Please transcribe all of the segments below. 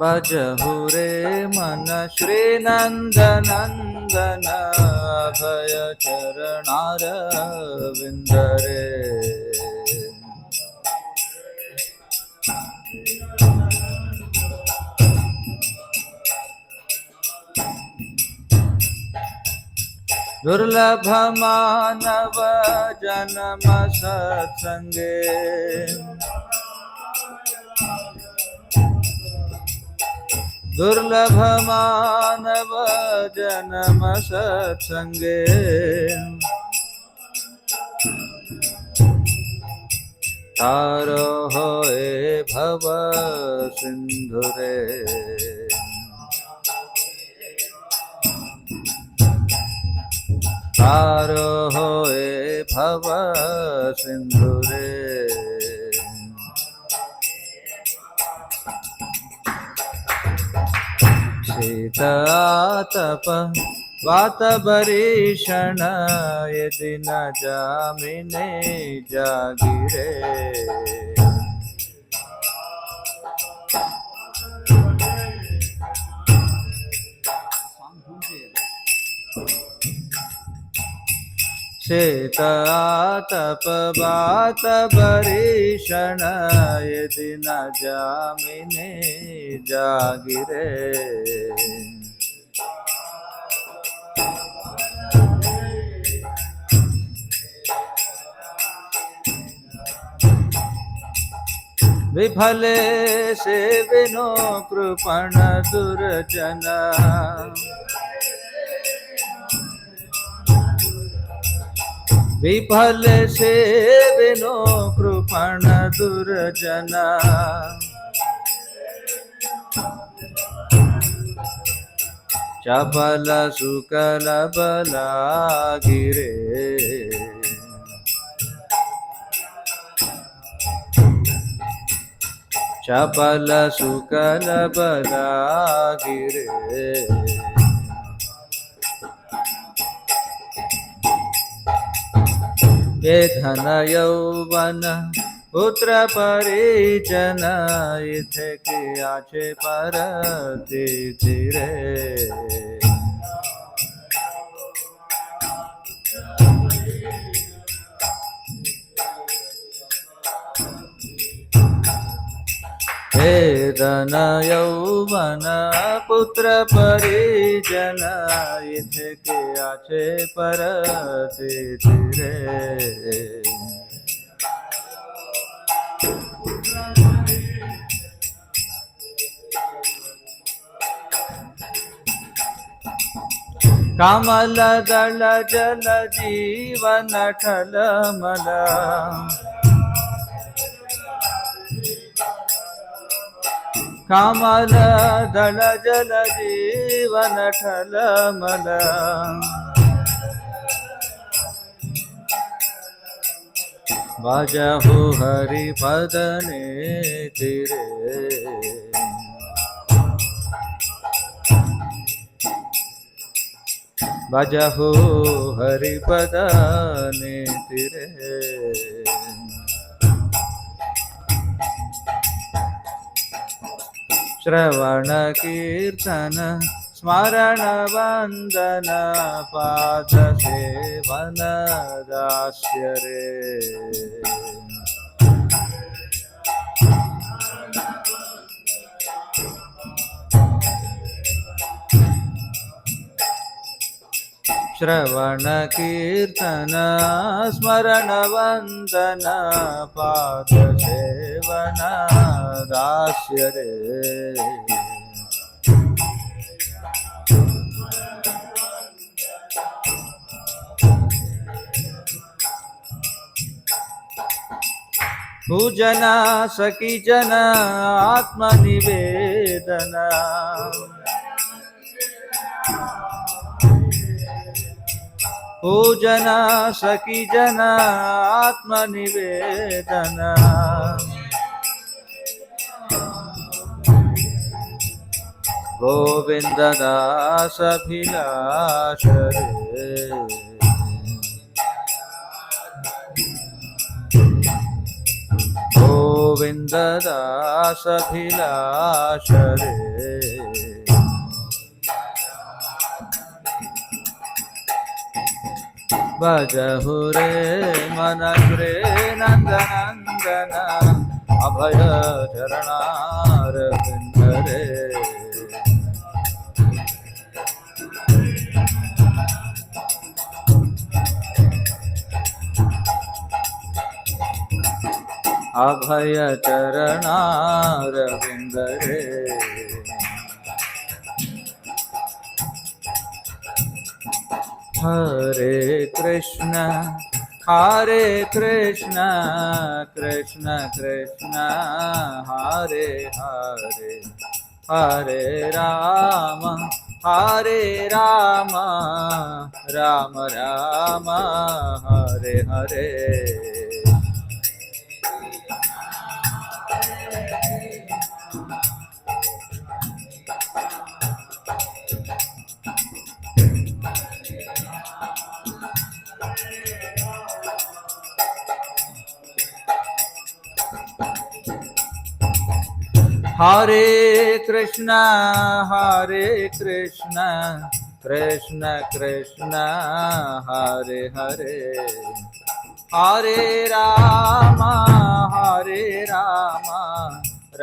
भजहु रे मन श्री नंदनंदन अभय चरणारविंद रे। दुर्लभ मानव जन्म सत्संगे दुर्लभ मानव जन्म सत्संगे तारो होए भव सिंधु रे। तारो होए भव सिंधु रे। शीत आतप वात भरीषण यदि न जामिने जागिरे। शीत आतप वात भरीषण यदि न जामिने जागिरे। विफले से विनो कृपण दुर्जन विफल से विनो कृपण दुर्जन चपल सुकल बला गिरे। चपल सुकल बला गिरे। ये धन यौवन पुत्र परिजन इथे कियाचे परतीति रे। हे धन यौवन पुत्र परिजन इथे कियाचे परतीति रे। कमल दल जल जीवन ठलमल कमल दल जल जीवन ठलमल भजहु हरि पद नीति रे। भजहु हरि पद नीति रे। श्रवण कीर्तन स्मरण वंदन पाद सेवन दास्य रे। श्रवण कीर्तन स्मरण वंदन पाद सेवन दास्य रे। पूजना सखी जन आत्मनिवेदन पूजना सखी जन आत्मनिवेदन गोविंद दास अभिलाष रे। गोविन्द दासभिलाष रे भजहु रे मन रे नन्दनन्दन अभय चरणारविन्द रे अभय चरणारविन्द रे हरे कृष्ण कृष्ण कृष्ण हरे हरे हरे राम राम राम हरे हरे हरे कृष्ण कृष्ण कृष्ण हरे हरे हरे राम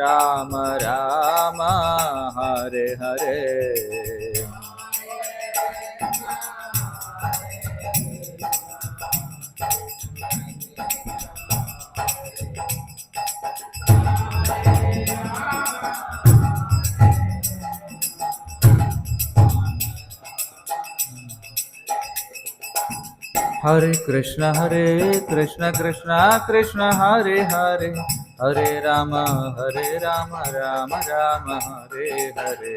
राम राम हरे हरे हरे कृष्ण कृष्ण कृष्ण हरे हरे हरे राम राम राम हरे हरे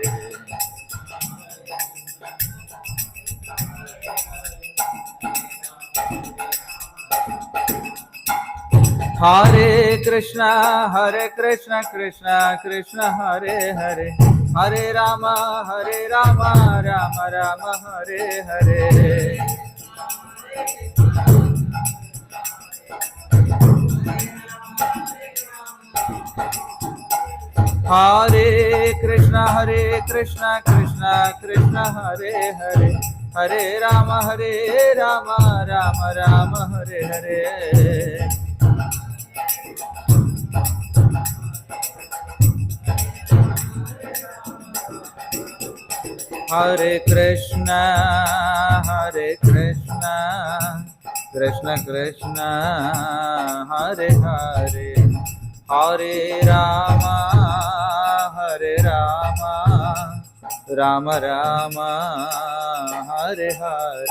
हरे कृष्ण कृष्ण कृष्ण हरे हरे हरे राम राम राम हरे हरे हरे कृष्ण कृष्ण कृष्ण हरे हरे हरे राम राम राम हरे हरे हरे कृष्ण कृष्ण कृष्ण हरे हरे हरे राम राम राम हरे हरे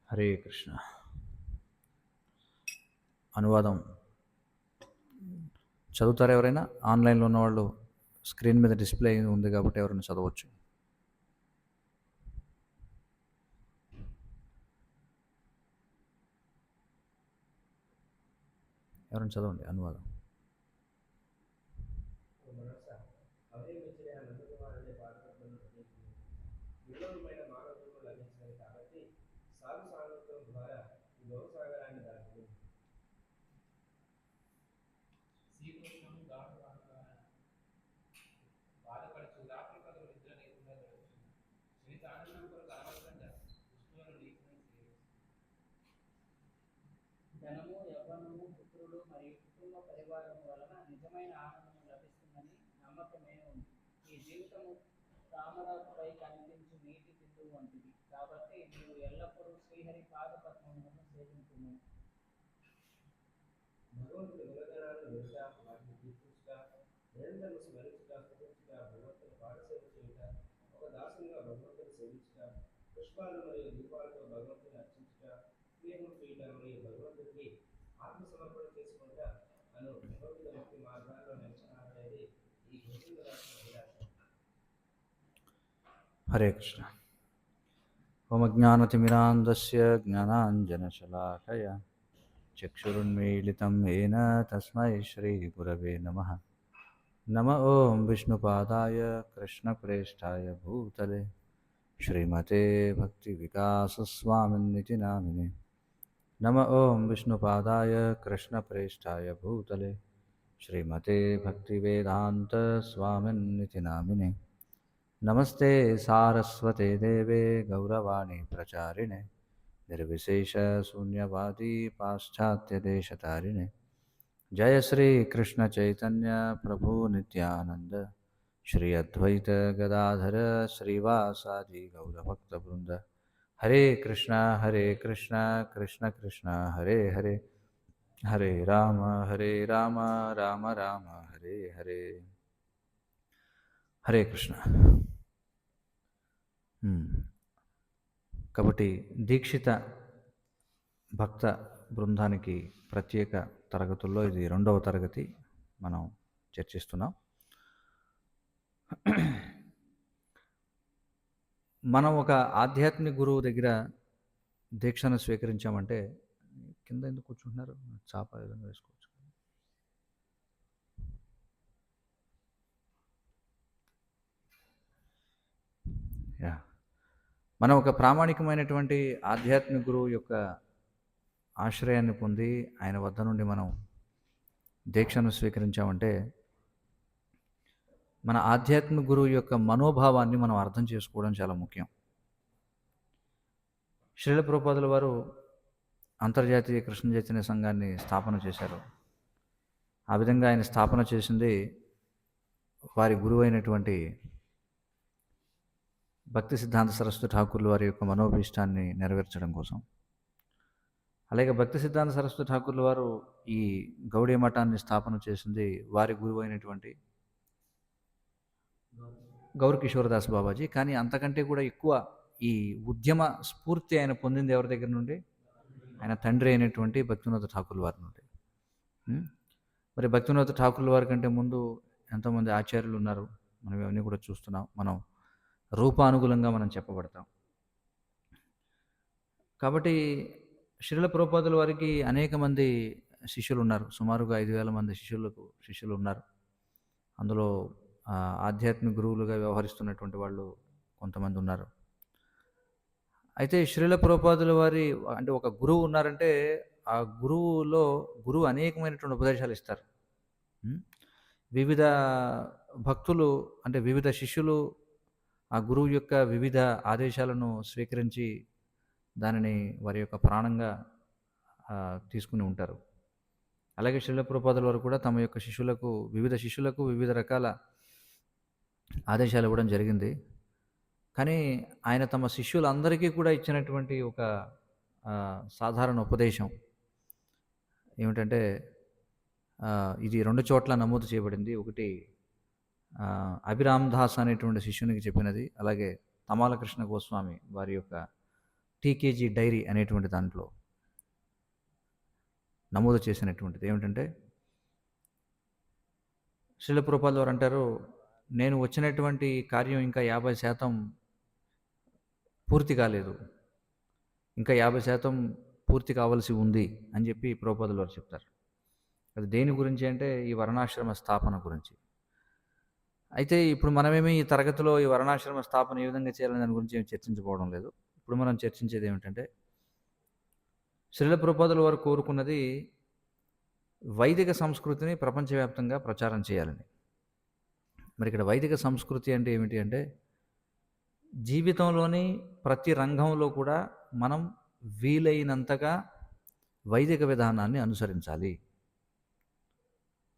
హరే కృష్ణ. అనువాదం చదువుతారా ఎవరైనా? ఆన్లైన్లో ఉన్నవాళ్ళు స్క్రీన్ మీద డిస్ప్లే ఉంది కాబట్టి ఎవరైనా చదవచ్చు. ఎవరైనా చదవండి అనువాదం. ధనము, యవ్వనము, పుత్రులు మరియు కుటుంబ పరివారం వలన నిజమైన ఆనందము లభిస్తుందని నమ్మకమే ఉంది. ఈ జీవితము తామరాకుపై కనిపించు నీటి బిందువు వంటిది. కాబట్టి నీవు ఎల్లప్పుడూ శ్రీహరి పాదపద్మములను సేవించుము. భగవంతుడి గుణగణాలను వినుట, వాటిని కీర్తించుట, నిరంతరం స్మరించుట, స్తుతించుట, భగవంతుని పాదసేవ చేయుట, ఒక దాసునిగా భగవంతుని సేవించుట, పుష్పాలు మరియు దీపాలతో భగవంతుని అర్చించుట, స్నేహం చేయుట మరియు భగవంతుడికి ఆత్మ సమర్పణ చేసుకుంటా అను భగవద్గీత ముక్తి మార్గాల్లో నిలిచినారనేది ఈ గోవింద రాసిన అభిలాష. హరే కృష్ణ. मम ज्ञानतिमिरान्धस्य ज्ञानाञ्जनशलाकया चक्षुरुन्मीलितं येन तस्मै श्रीगुरवे नमः। नम ॐ विष्णुपादाय कृष्णप्रेष्ठाय भूतले श्रीमते भक्तिविकासस्वामिन्निति नामिने। नम ॐ विष्णुपादाय कृष्णप्रेष्ठाय भूतले श्रीमते भक्तिवेदान्तस्वामिन्निति नामिने। नमस्ते सारस्वते देवे गौरवाणी प्रचारिणे निर्विशेषशून्यवादी पाश्चात्यदेशतारिणे। जय श्री कृष्ण चैतन्य प्रभु नित्यानंद श्री अद्वैत गदाधर श्रीवासादि गौरभक्तवृंद। हरे कृष्णा कृष्ण कृष्ण हरे हरे, हरे राम राम राम हरे हरे। హరే కృష్ణ. కాబట్టి దీక్షిత భక్త బృందానికి ప్రత్యేక తరగతుల్లో ఇది 2వ తరగతి మనం చర్చిస్తున్నాం. మనం ఒక ఆధ్యాత్మిక గురువు దగ్గర దీక్షను స్వీకరించామంటే, కింద ఎందుకు కూర్చుంటున్నారు, చాప ఏదైనా వేసుకోవచ్చు. మనం ఒక ప్రామాణికమైనటువంటి ఆధ్యాత్మిక గురువు యొక్క ఆశ్రయాన్ని పొంది ఆయన వద్ద నుండి మనం దీక్షను స్వీకరించామంటే, మన ఆధ్యాత్మిక గురువు యొక్క మనోభావాన్ని మనం అర్థం చేసుకోవడం చాలా ముఖ్యం. శ్రీల ప్రభుపాదుల వారు అంతర్జాతీయ కృష్ణ చైతన్య సంఘాన్ని స్థాపన చేశారు. ఆ విధంగా ఆయన స్థాపన చేసింది వారి గురువు అయినటువంటి భక్తి సిద్ధాంత సరస్వతి ఠాకూర్ల వారి యొక్క మనోభీష్టాన్ని నెరవేర్చడం కోసం. అలాగే భక్తి సిద్ధాంత సరస్వతి ఠాకూర్ల వారు ఈ గౌడీ మఠాన్ని స్థాపన చేసింది వారి గురువు అయినటువంటి గౌర్ కిషోర్దాస్ బాబాజీ. కానీ అంతకంటే కూడా ఎక్కువ ఈ ఉద్యమ స్ఫూర్తి ఆయన పొందింది ఎవరి దగ్గర నుండి? ఆయన తండ్రి అయినటువంటి భక్తివినోద ఠాకూర్ల వారి నుండి. మరి భక్తివినోద ఠాకూర్ల వారి కంటే ముందు ఎంతోమంది ఆచార్యులు ఉన్నారు, మనం ఇవన్నీ కూడా చూస్తున్నాం. మనం రూపానుగులంగా మనం చెప్పబడతాం. కాబట్టి శ్రీల ప్రభుపాదుల వారికి అనేక మంది శిష్యులు ఉన్నారు. సుమారుగా 5,000 మంది శిష్యులు ఉన్నారు. అందులో ఆధ్యాత్మిక గురువులుగా వ్యవహరిస్తున్నటువంటి వాళ్ళు కొంతమంది ఉన్నారు. అయితే శ్రీల ప్రభుపాదుల వారి అంటే ఒక గురువు ఉన్నారంటే ఆ గురువు అనేకమైనటువంటి ఉపదేశాలు ఇస్తారు. వివిధ భక్తులు అంటే వివిధ శిష్యులు ఆ గురువు యొక్క వివిధ ఆదేశాలను స్వీకరించి దానిని వారి యొక్క ప్రాణంగా తీసుకుని ఉంటారు. అలాగే శ్రీల ప్రభుపాదుల వారు కూడా తమ యొక్క వివిధ శిష్యులకు వివిధ రకాల ఆదేశాలు ఇవ్వడం జరిగింది. కానీ ఆయన తమ శిష్యులందరికీ కూడా ఇచ్చినటువంటి ఒక సాధారణ ఉపదేశం ఏమిటంటే, ఇది 2 చోట్ల నమోదు చేయబడింది. ఒకటి అభిరామ్ దాస్ అనేటువంటి శిష్యునికి చెప్పినది, అలాగే తమాల కృష్ణ గోస్వామి వారి యొక్క టీకేజీ డైరీ అనేటువంటి దాంట్లో నమోదు చేసినటువంటిది. ఏమిటంటే, శ్రీల ప్రభుపాదుల వారు అంటారు, నేను వచ్చినటువంటి కార్యం ఇంకా 50% పూర్తి కాలేదు, ఇంకా 50% పూర్తి కావాల్సి ఉంది అని చెప్పి ప్రభుపాదుల వారు చెప్తారు. అది దేని గురించి అంటే ఈ వర్ణాశ్రమ స్థాపన గురించి. అయితే ఇప్పుడు మనమేమి ఈ తరగతిలో ఈ వర్ణాశ్రమ స్థాపన ఏ విధంగా చేయాలని దాని గురించి ఏమి చర్చించుకోవడం లేదు. ఇప్పుడు మనం చర్చించేది ఏమిటంటే, శ్రీల ప్రభుపాదుల వారు కోరుకున్నది వైదిక సంస్కృతిని ప్రపంచవ్యాప్తంగా ప్రచారం చేయాలని. మరి ఇక్కడ వైదిక సంస్కృతి అంటే ఏమిటి అంటే, జీవితంలోని ప్రతి రంగంలో కూడా మనం వీలైనంతగా వైదిక విధానాన్ని అనుసరించాలి.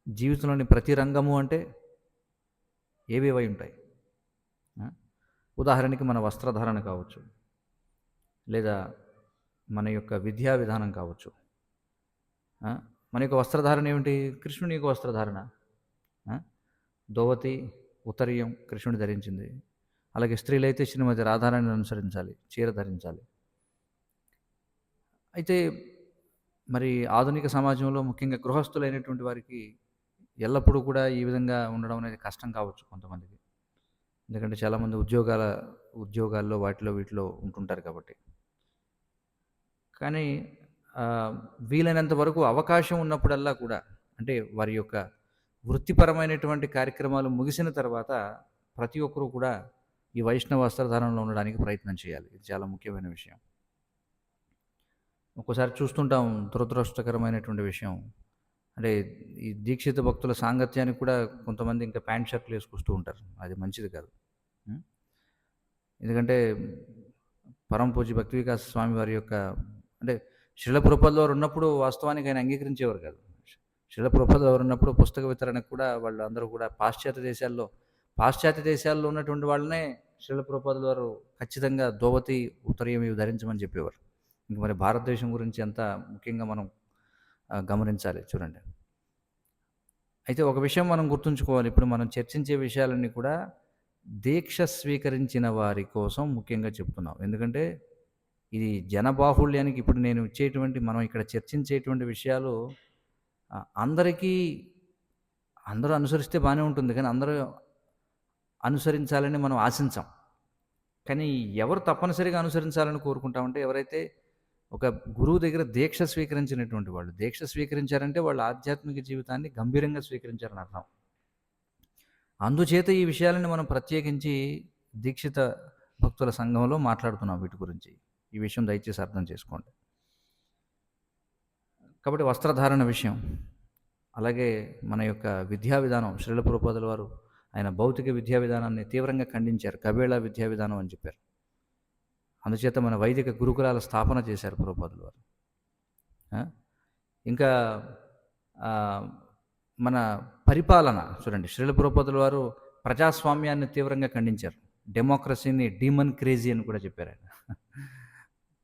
జీవితంలోని ప్రతి రంగము అంటే ఏవేవై ఉంటాయి? ఉదాహరణకి మన వస్త్రధారణ కావచ్చు, లేదా మన యొక్క విద్యా విధానం కావచ్చు. మన యొక్క వస్త్రధారణ ఏమిటి? కృష్ణుని యొక్క వస్త్రధారణ ధోవతి ఉత్తరీయం కృష్ణుడు ధరించింది. అలాగే స్త్రీలైతే శ్రీమతి రాధారాణిని అనుసరించాలి, చీర ధరించాలి. అయితే మరి ఆధునిక సమాజంలో ముఖ్యంగా గృహస్థులైనటువంటి వారికి ఎల్లప్పుడూ కూడా ఈ విధంగా ఉండడం అనేది కష్టం కావచ్చు కొంతమందికి. ఎందుకంటే చాలామంది ఉద్యోగాల్లో వాటిలో వీటిలో ఉంటుంటారు కాబట్టి. కానీ వీలైనంత వరకు అవకాశం ఉన్నప్పుడల్లా కూడా అంటే వారి యొక్క వృత్తిపరమైనటువంటి కార్యక్రమాలు ముగిసిన తర్వాత ప్రతి ఒక్కరు కూడా ఈ వైష్ణవ వస్త్రధారణలో ఉండడానికి ప్రయత్నం చేయాలి. ఇది చాలా ముఖ్యమైన విషయం. ఒక్కోసారి చూస్తుంటాం దురదృష్టకరమైనటువంటి విషయం. అంటే ఈ దీక్షిత భక్తుల సాంగత్యానికి కూడా కొంతమంది ఇంకా ప్యాంట్ షర్టులు వేసుకొస్తూ ఉంటారు. అది మంచిది కాదు. హ్మ్. ఎందుకంటే పరమ పూజ్య భక్తి వికాస స్వామి వారి యొక్క అంటే శ్రీల ప్రభుపాదుల వారు ఉన్నప్పుడు వాస్తవానికి ఆయన అంగీకరించేవారు కాదు. శ్రీల ప్రభుపాదుల వారు ఉన్నప్పుడు పుస్తక వితరణకు కూడా వాళ్ళు అందరూ కూడా పాశ్చాత్య దేశాల్లో ఉన్నటువంటి వాళ్ళనే శ్రీల ప్రభుపాదుల వారు ఖచ్చితంగా ధోవతి, ఉత్తరీయం ఇవి ధరించమని చెప్పేవారు. ఇంక మరి భారతదేశం గురించి ఎంత ముఖ్యంగా మనం గమనించాలి చూడండి. అయితే ఒక విషయం మనం గుర్తుంచుకోవాలి. ఇప్పుడు మనం చర్చించే విషయాలన్నీ కూడా దీక్ష స్వీకరించిన వారి కోసం ముఖ్యంగా చెప్తున్నాం. ఎందుకంటే ఇది జనబాహుళ్యానికి ఇప్పుడు మనం ఇక్కడ చర్చించేటువంటి విషయాలు అందరికీ అందరూ అనుసరిస్తే బాగానే ఉంటుంది. కానీ అందరూ అనుసరించాలని మనం ఆశించాం. కానీ ఎవరు తప్పనిసరిగా అనుసరించాలని కోరుకుంటామంటే ఎవరైతే ఒక గురువు దగ్గర దీక్ష స్వీకరించినటువంటి వాళ్ళు. దీక్ష స్వీకరించారంటే వాళ్ళ ఆధ్యాత్మిక జీవితాన్ని గంభీరంగా స్వీకరించారని అర్థం. అందుచేత ఈ విషయాలను మనం ప్రత్యేకించి దీక్షిత భక్తుల సంఘంలో మాట్లాడుతున్నాం వీటి గురించి. ఈ విషయం దయచేసి అర్థం చేసుకోండి. కాబట్టి వస్త్రధారణ విషయం, అలాగే మన యొక్క విద్యా విధానం, శ్రీల ప్రభుపాదుల వారు ఆయన భౌతిక విద్యా విధానాన్ని తీవ్రంగా ఖండించారు. కబేళ విద్యా విధానం అని చెప్పారు. అందుచేత మన వైదిక గురుకులాల స్థాపన చేశారు ప్రభుపాదుల వారు. ఇంకా మన పరిపాలన చూడండి, శ్రీల ప్రభుపాదుల వారు ప్రజాస్వామ్యాన్ని తీవ్రంగా ఖండించారు. డెమోక్రసీని డీమన్ క్రేజీ అని కూడా చెప్పారు ఆయన.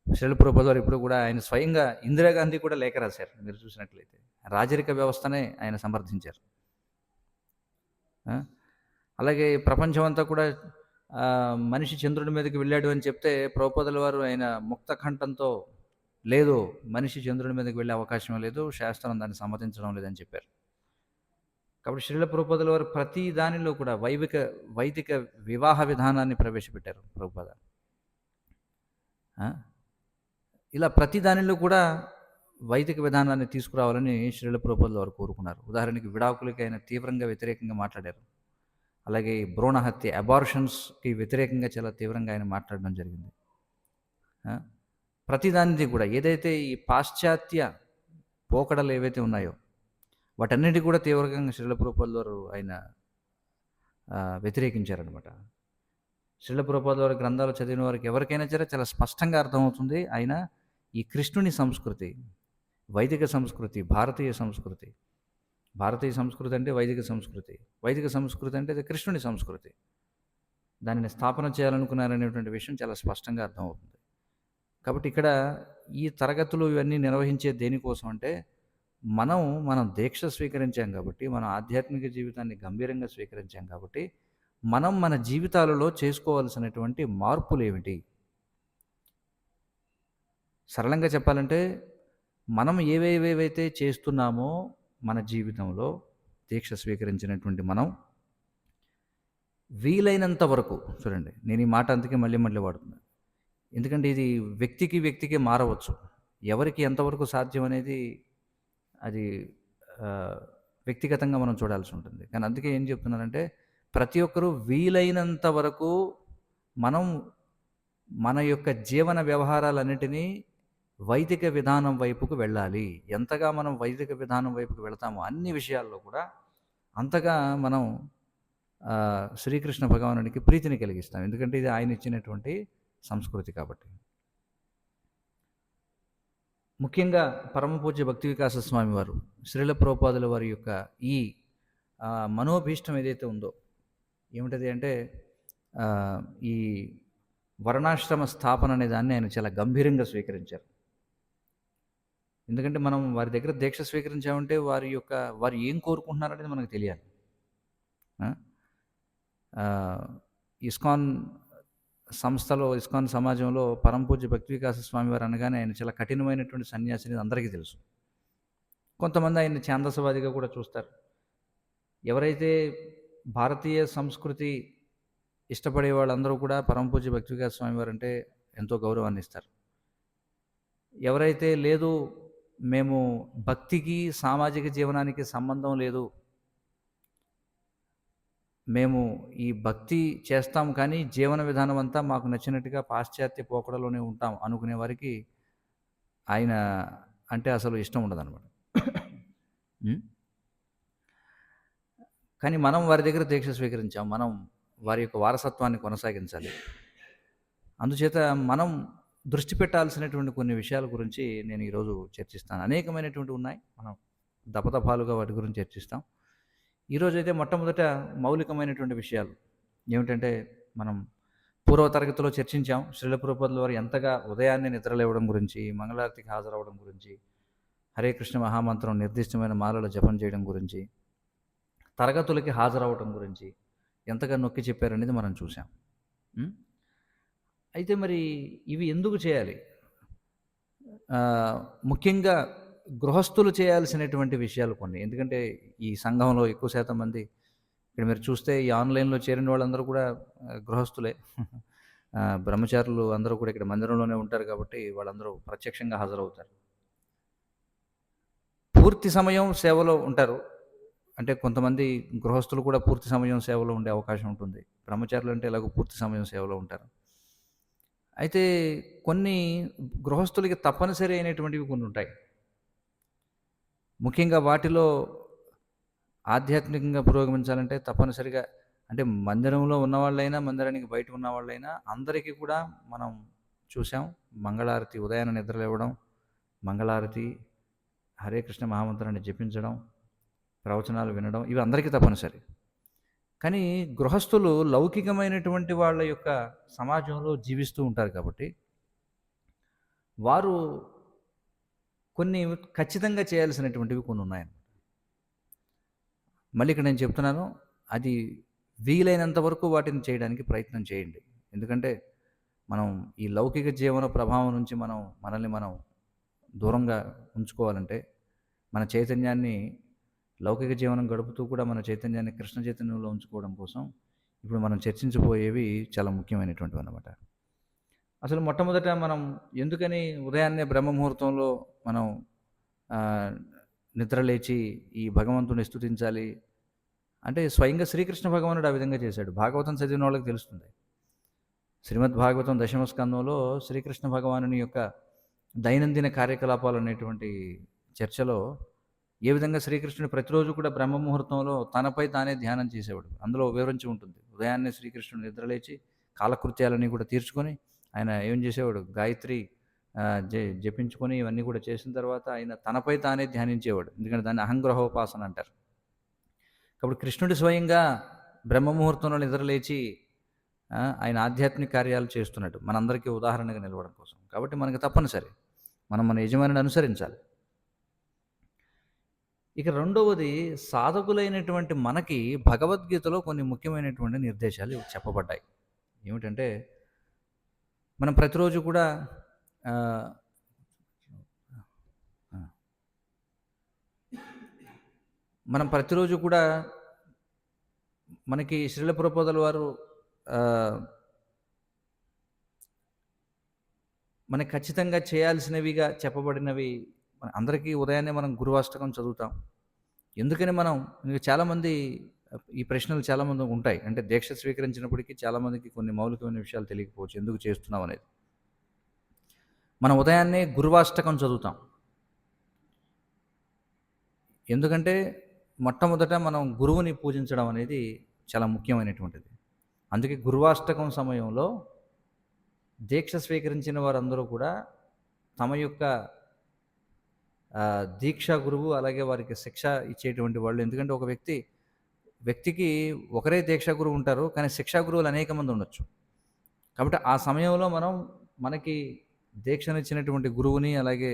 శ్రీల ప్రభుపాదుల వారు ఇప్పుడు కూడా ఆయన స్వయంగా ఇందిరాగాంధీ కూడా లేఖ రాశారు. మీరు చూసినట్లయితే రాజరిక వ్యవస్థనే ఆయన సమర్థించారు. అలాగే ప్రపంచం అంతా కూడా మనిషి చంద్రుడి మీదకి వెళ్ళాడు అని చెప్తే ప్రభుపాదుల వారు ఆయన ముక్త కంఠంతో లేదు, మనిషి చంద్రుడి మీదకి వెళ్ళే అవకాశం లేదు, శాస్త్రం దాన్ని సమ్మతించడం లేదని చెప్పారు. కాబట్టి శ్రీల ప్రభుపాదుల వారు ప్రతి దానిలో కూడా వైదిక వివాహ విధానాన్ని ప్రవేశపెట్టారు ప్రభుపాద. ఇలా ప్రతి దానిలో కూడా వైదిక విధానాన్ని తీసుకురావాలని శ్రీల ప్రభుపాదుల వారు కోరుకున్నారు. ఉదాహరణకి విడాకులకి ఆయన తీవ్రంగా వ్యతిరేకంగా మాట్లాడారు. అలాగే భ్రూణ హత్య, అబార్షన్స్కి వ్యతిరేకంగా చాలా తీవ్రంగా ఆయన మాట్లాడడం జరిగింది. ప్రతిదానిది కూడా ఏదైతే ఈ పాశ్చాత్య పోకడలు ఏవైతే ఉన్నాయో వాటన్నిటి కూడా తీవ్రంగా శ్రీల ప్రభుపాదుల వారు ఆయన వ్యతిరేకించారనమాట. శ్రీల ప్రభుపాదుల వారి గ్రంథాలు చదివిన వారికి ఎవరికైనా సరే చాలా స్పష్టంగా అర్థమవుతుంది. ఆయన ఈ కృష్ణుని సంస్కృతి, వైదిక సంస్కృతి, భారతీయ సంస్కృతి అంటే వైదిక సంస్కృతి, వైదిక సంస్కృతి అంటే అది కృష్ణుని సంస్కృతి, దానిని స్థాపన చేయాలనుకున్నారనేటువంటి విషయం చాలా స్పష్టంగా అర్థమవుతుంది. కాబట్టి ఇక్కడ ఈ తరగతులు ఇవన్నీ నిర్వహించే దేనికోసం అంటే మనం దీక్ష స్వీకరించాం కాబట్టి, మన ఆధ్యాత్మిక జీవితాన్ని గంభీరంగా స్వీకరించాం కాబట్టి మనం మన జీవితాలలో చేసుకోవాల్సినటువంటి మార్పులు ఏమిటి? సరళంగా చెప్పాలంటే మనం ఏవేవైతే చేస్తున్నామో మన జీవితంలో దీక్ష స్వీకరించినటువంటి మనం వీలైనంత వరకు చూడండి, నేను ఈ మాట అందుకే మళ్ళీ వాడుతున్నాను. ఎందుకంటే ఇది వ్యక్తికి మారవచ్చు. ఎవరికి ఎంతవరకు సాధ్యం అనేది అది వ్యక్తిగతంగా మనం చూడాల్సి ఉంటుంది. కానీ అందుకే ఏం చెప్తున్నానంటే ప్రతి ఒక్కరూ వీలైనంత వరకు మనం మన యొక్క జీవన వ్యవహారాలన్నిటినీ వైదిక విధానం వైపుకు వెళ్ళాలి. ఎంతగా మనం వైదిక విధానం వైపుకు వెళతామో అన్ని విషయాల్లో కూడా అంతగా మనం శ్రీకృష్ణ భగవానుడికి ప్రీతిని కలిగిస్తాం. ఎందుకంటే ఇది ఆయన ఇచ్చినటువంటి సంస్కృతి కాబట్టి. ముఖ్యంగా పరమ పూజ్య భక్తి వికాస స్వామి వారు శ్రీల ప్రభుపాదుల వారి యొక్క ఈ మనోభీష్టం ఏదైతే ఉందో ఏమిటది అంటే ఈ వర్ణాశ్రమ స్థాపన అనే దాన్ని ఆయన చాలా గంభీరంగా స్వీకరించారు. ఎందుకంటే మనం వారి దగ్గర దీక్ష స్వీకరించామంటే వారు ఏం కోరుకుంటున్నారనేది మనకు తెలియాలి. ఇస్కాన్ సంస్థలో, ఇస్కాన్ సమాజంలో పరమ పూజ్య భక్తి వికాస స్వామి వారు అనగానే ఆయన చాలా కఠినమైనటువంటి సన్యాసిని అందరికీ తెలుసు. కొంతమంది ఆయన్ని ఛాందసవాదిగా కూడా చూస్తారు. ఎవరైతే భారతీయ సంస్కృతి ఇష్టపడే వాళ్ళందరూ కూడా పరమపూజ్య భక్తివికాస్ స్వామివారు అంటే ఎంతో గౌరవాన్ని ఇస్తారు. ఎవరైతే లేదు మేము భక్తికి, సామాజిక జీవనానికి సంబంధం లేదు, మేము ఈ భక్తి చేస్తాం కానీ జీవన విధానం అంతా మాకు నచ్చినట్టుగా పాశ్చాత్య పోకడలోనే ఉంటాం అనుకునే వారికి ఆయన అంటే అసలు ఇష్టం ఉండదనమాట. హ్మ్. కానీ మనం వారి దగ్గర దీక్ష స్వీకరించాం. మనం వారి యొక్క వారసత్వాన్ని కొనసాగించాలి. అందుచేత మనం దృష్టి పెట్టాల్సినటువంటి కొన్ని విషయాల గురించి నేను ఈరోజు చర్చిస్తాను. అనేకమైనటువంటివి ఉన్నాయి. మనం దపదపాలుగా వాటి గురించి చర్చిస్తాం. ఈరోజైతే మొట్టమొదట మౌలికమైనటువంటి విషయాలు ఏమిటంటే, మనం పూర్వ తరగతిలో చర్చించాం. శ్రీల ప్రభుపాదుల వారు ఎంతగా ఉదయాన్నే నిద్రలేవడం గురించి, మంగళారతికి హాజరవ్వడం గురించి, హరే కృష్ణ మహామంత్రం నిర్దిష్టమైన మాలల జపం చేయడం గురించి, తరగతులకి హాజరవ్వడం గురించి ఎంతగా నొక్కి చెప్పారనేది మనం చూసాం. అయితే మరి ఇవి ఎందుకు చేయాలి? ముఖ్యంగా గృహస్థులు చేయాల్సినటువంటి విషయాలు కొన్ని. ఎందుకంటే ఈ సంఘంలో ఎక్కువ శాతం మంది ఇక్కడ మీరు చూస్తే ఈ ఆన్‌లైన్‌లో చేరిన వాళ్ళందరూ కూడా గృహస్థులే. బ్రహ్మచారులు అందరూ కూడా ఇక్కడ మందిరంలోనే ఉంటారు కాబట్టి వాళ్ళందరూ ప్రత్యక్షంగా హాజరవుతారు. పూర్తి సమయం సేవలో ఉంటారు. అంటే కొంతమంది గృహస్థులు కూడా పూర్తి సమయం సేవలో ఉండే అవకాశం ఉంటుంది. బ్రహ్మచారులు అంటే ఎలాగో పూర్తి సమయం సేవలో ఉంటారు. అయితే కొన్ని గృహస్థులకి తప్పనిసరి అయినటువంటివి కొన్ని ఉంటాయి. ముఖ్యంగా వాటిలో ఆధ్యాత్మికంగా పురోగమించాలంటే తప్పనిసరిగా అంటే మందిరంలో ఉన్నవాళ్ళైనా, మందిరానికి బయట ఉన్నవాళ్ళైనా అందరికీ కూడా మనం చూసాం. మంగళారతి ఉదయాన్నే నిద్రలేవడం, మంగళారతి, హరే కృష్ణ మహామంత్రాన్ని జపించడం, ప్రవచనాలు వినడం ఇవి అందరికీ తప్పనిసరి. కానీ గృహస్థులు లౌకికమైనటువంటి వాళ్ళ యొక్క సమాజంలో జీవిస్తూ ఉంటారు కాబట్టి వారు కొన్ని ఖచ్చితంగా చేయాల్సినటువంటివి కొన్ని ఉన్నాయన్నమాట. మళ్ళీ ఇక్కడ నేను చెప్తున్నాను, అది వీలైనంత వరకు వాటిని చేయడానికి ప్రయత్నం చేయండి. ఎందుకంటే మనం ఈ లౌకిక జీవన ప్రభావం నుంచి మనల్ని మనం దూరంగా ఉంచుకోవాలంటే మన చైతన్యాన్ని లౌకిక జీవనం గడుపుతూ కూడా మన చైతన్యాన్ని కృష్ణ చైతన్యంలో ఉంచుకోవడం కోసం ఇప్పుడు మనం చర్చించబోయేవి చాలా ముఖ్యమైనటువంటివి అన్నమాట. అసలు మొట్టమొదట మనం ఎందుకని ఉదయాన్నే బ్రహ్మముహూర్తంలో మనం నిద్రలేచి ఈ భగవంతుని స్తుతించాలి అంటే స్వయంగా శ్రీకృష్ణ భగవానుడు ఆ విధంగా చేశాడు. భాగవతం చదివిన వాళ్ళకి తెలుస్తుంది. శ్రీమద్ భాగవతం దశమ స్కందంలో శ్రీకృష్ణ భగవానుని యొక్క దైనందిన కార్యకలాపాలు అనేటువంటి చర్చలో ఏ విధంగా శ్రీకృష్ణుడు ప్రతిరోజు కూడా బ్రహ్మముహూర్తంలో తనపై తానే ధ్యానం చేసేవాడు. అందులో వివరించి ఉంటుంది. ఉదయాన్నే శ్రీకృష్ణుడు నిద్రలేచి కాలకృత్యాలన్నీ కూడా తీర్చుకొని ఆయన ఏం చేసేవాడు, గాయత్రి జపించుకొని ఇవన్నీ కూడా చేసిన తర్వాత ఆయన తనపై తానే ధ్యానించేవాడు. ఎందుకంటే దాన్ని అహంగ్రహోపాసన అంటారు. కాబట్టి కృష్ణుడు స్వయంగా బ్రహ్మముహూర్తంలో నిద్రలేచి ఆయన ఆధ్యాత్మిక కార్యాలు చేస్తున్నాడు మనందరికీ ఉదాహరణగా నిలవడం కోసం. కాబట్టి మనకి తప్పనిసరి మనం మన యజమానిని అనుసరించాలి. ఇక రెండవది, సాధకులైనటువంటి మనకి భగవద్గీతలో కొన్ని ముఖ్యమైనటువంటి నిర్దేశాలు చెప్పబడ్డాయి. ఏమిటంటే మనం ప్రతిరోజు కూడా మనకి శ్రీల ప్రభుపాదుల వారు మనకి ఖచ్చితంగా చేయాల్సినవిగా చెప్పబడినవి అందరికీ ఉదయాన్నే మనం గురువాష్టకం చదువుతాం. ఎందుకని మనం చాలామంది ఈ ప్రశ్నలు చాలామంది ఉంటాయి. అంటే దీక్ష స్వీకరించినప్పటికీ చాలామందికి కొన్ని మౌలికమైన విషయాలు తెలియకపోవచ్చు ఎందుకు చేస్తున్నాం అనేది. మనం ఉదయాన్నే గురువాష్టకం చదువుతాం. ఎందుకంటే మొట్టమొదట మనం గురువుని పూజించడం అనేది చాలా ముఖ్యమైనటువంటిది. అందుకే గురువాష్టకం సమయంలో దీక్ష స్వీకరించిన వారందరూ కూడా తమ యొక్క దీక్షా గురువు అలాగే వారికి శిక్ష ఇచ్చేటువంటి వాళ్ళు. ఎందుకంటే ఒక వ్యక్తికి ఒకరే దీక్షా గురువు ఉంటారు, కానీ శిక్షా గురువులు అనేక మంది ఉండొచ్చు. కాబట్టి ఆ సమయంలో మనకి దీక్షనిచ్చినటువంటి గురువుని అలాగే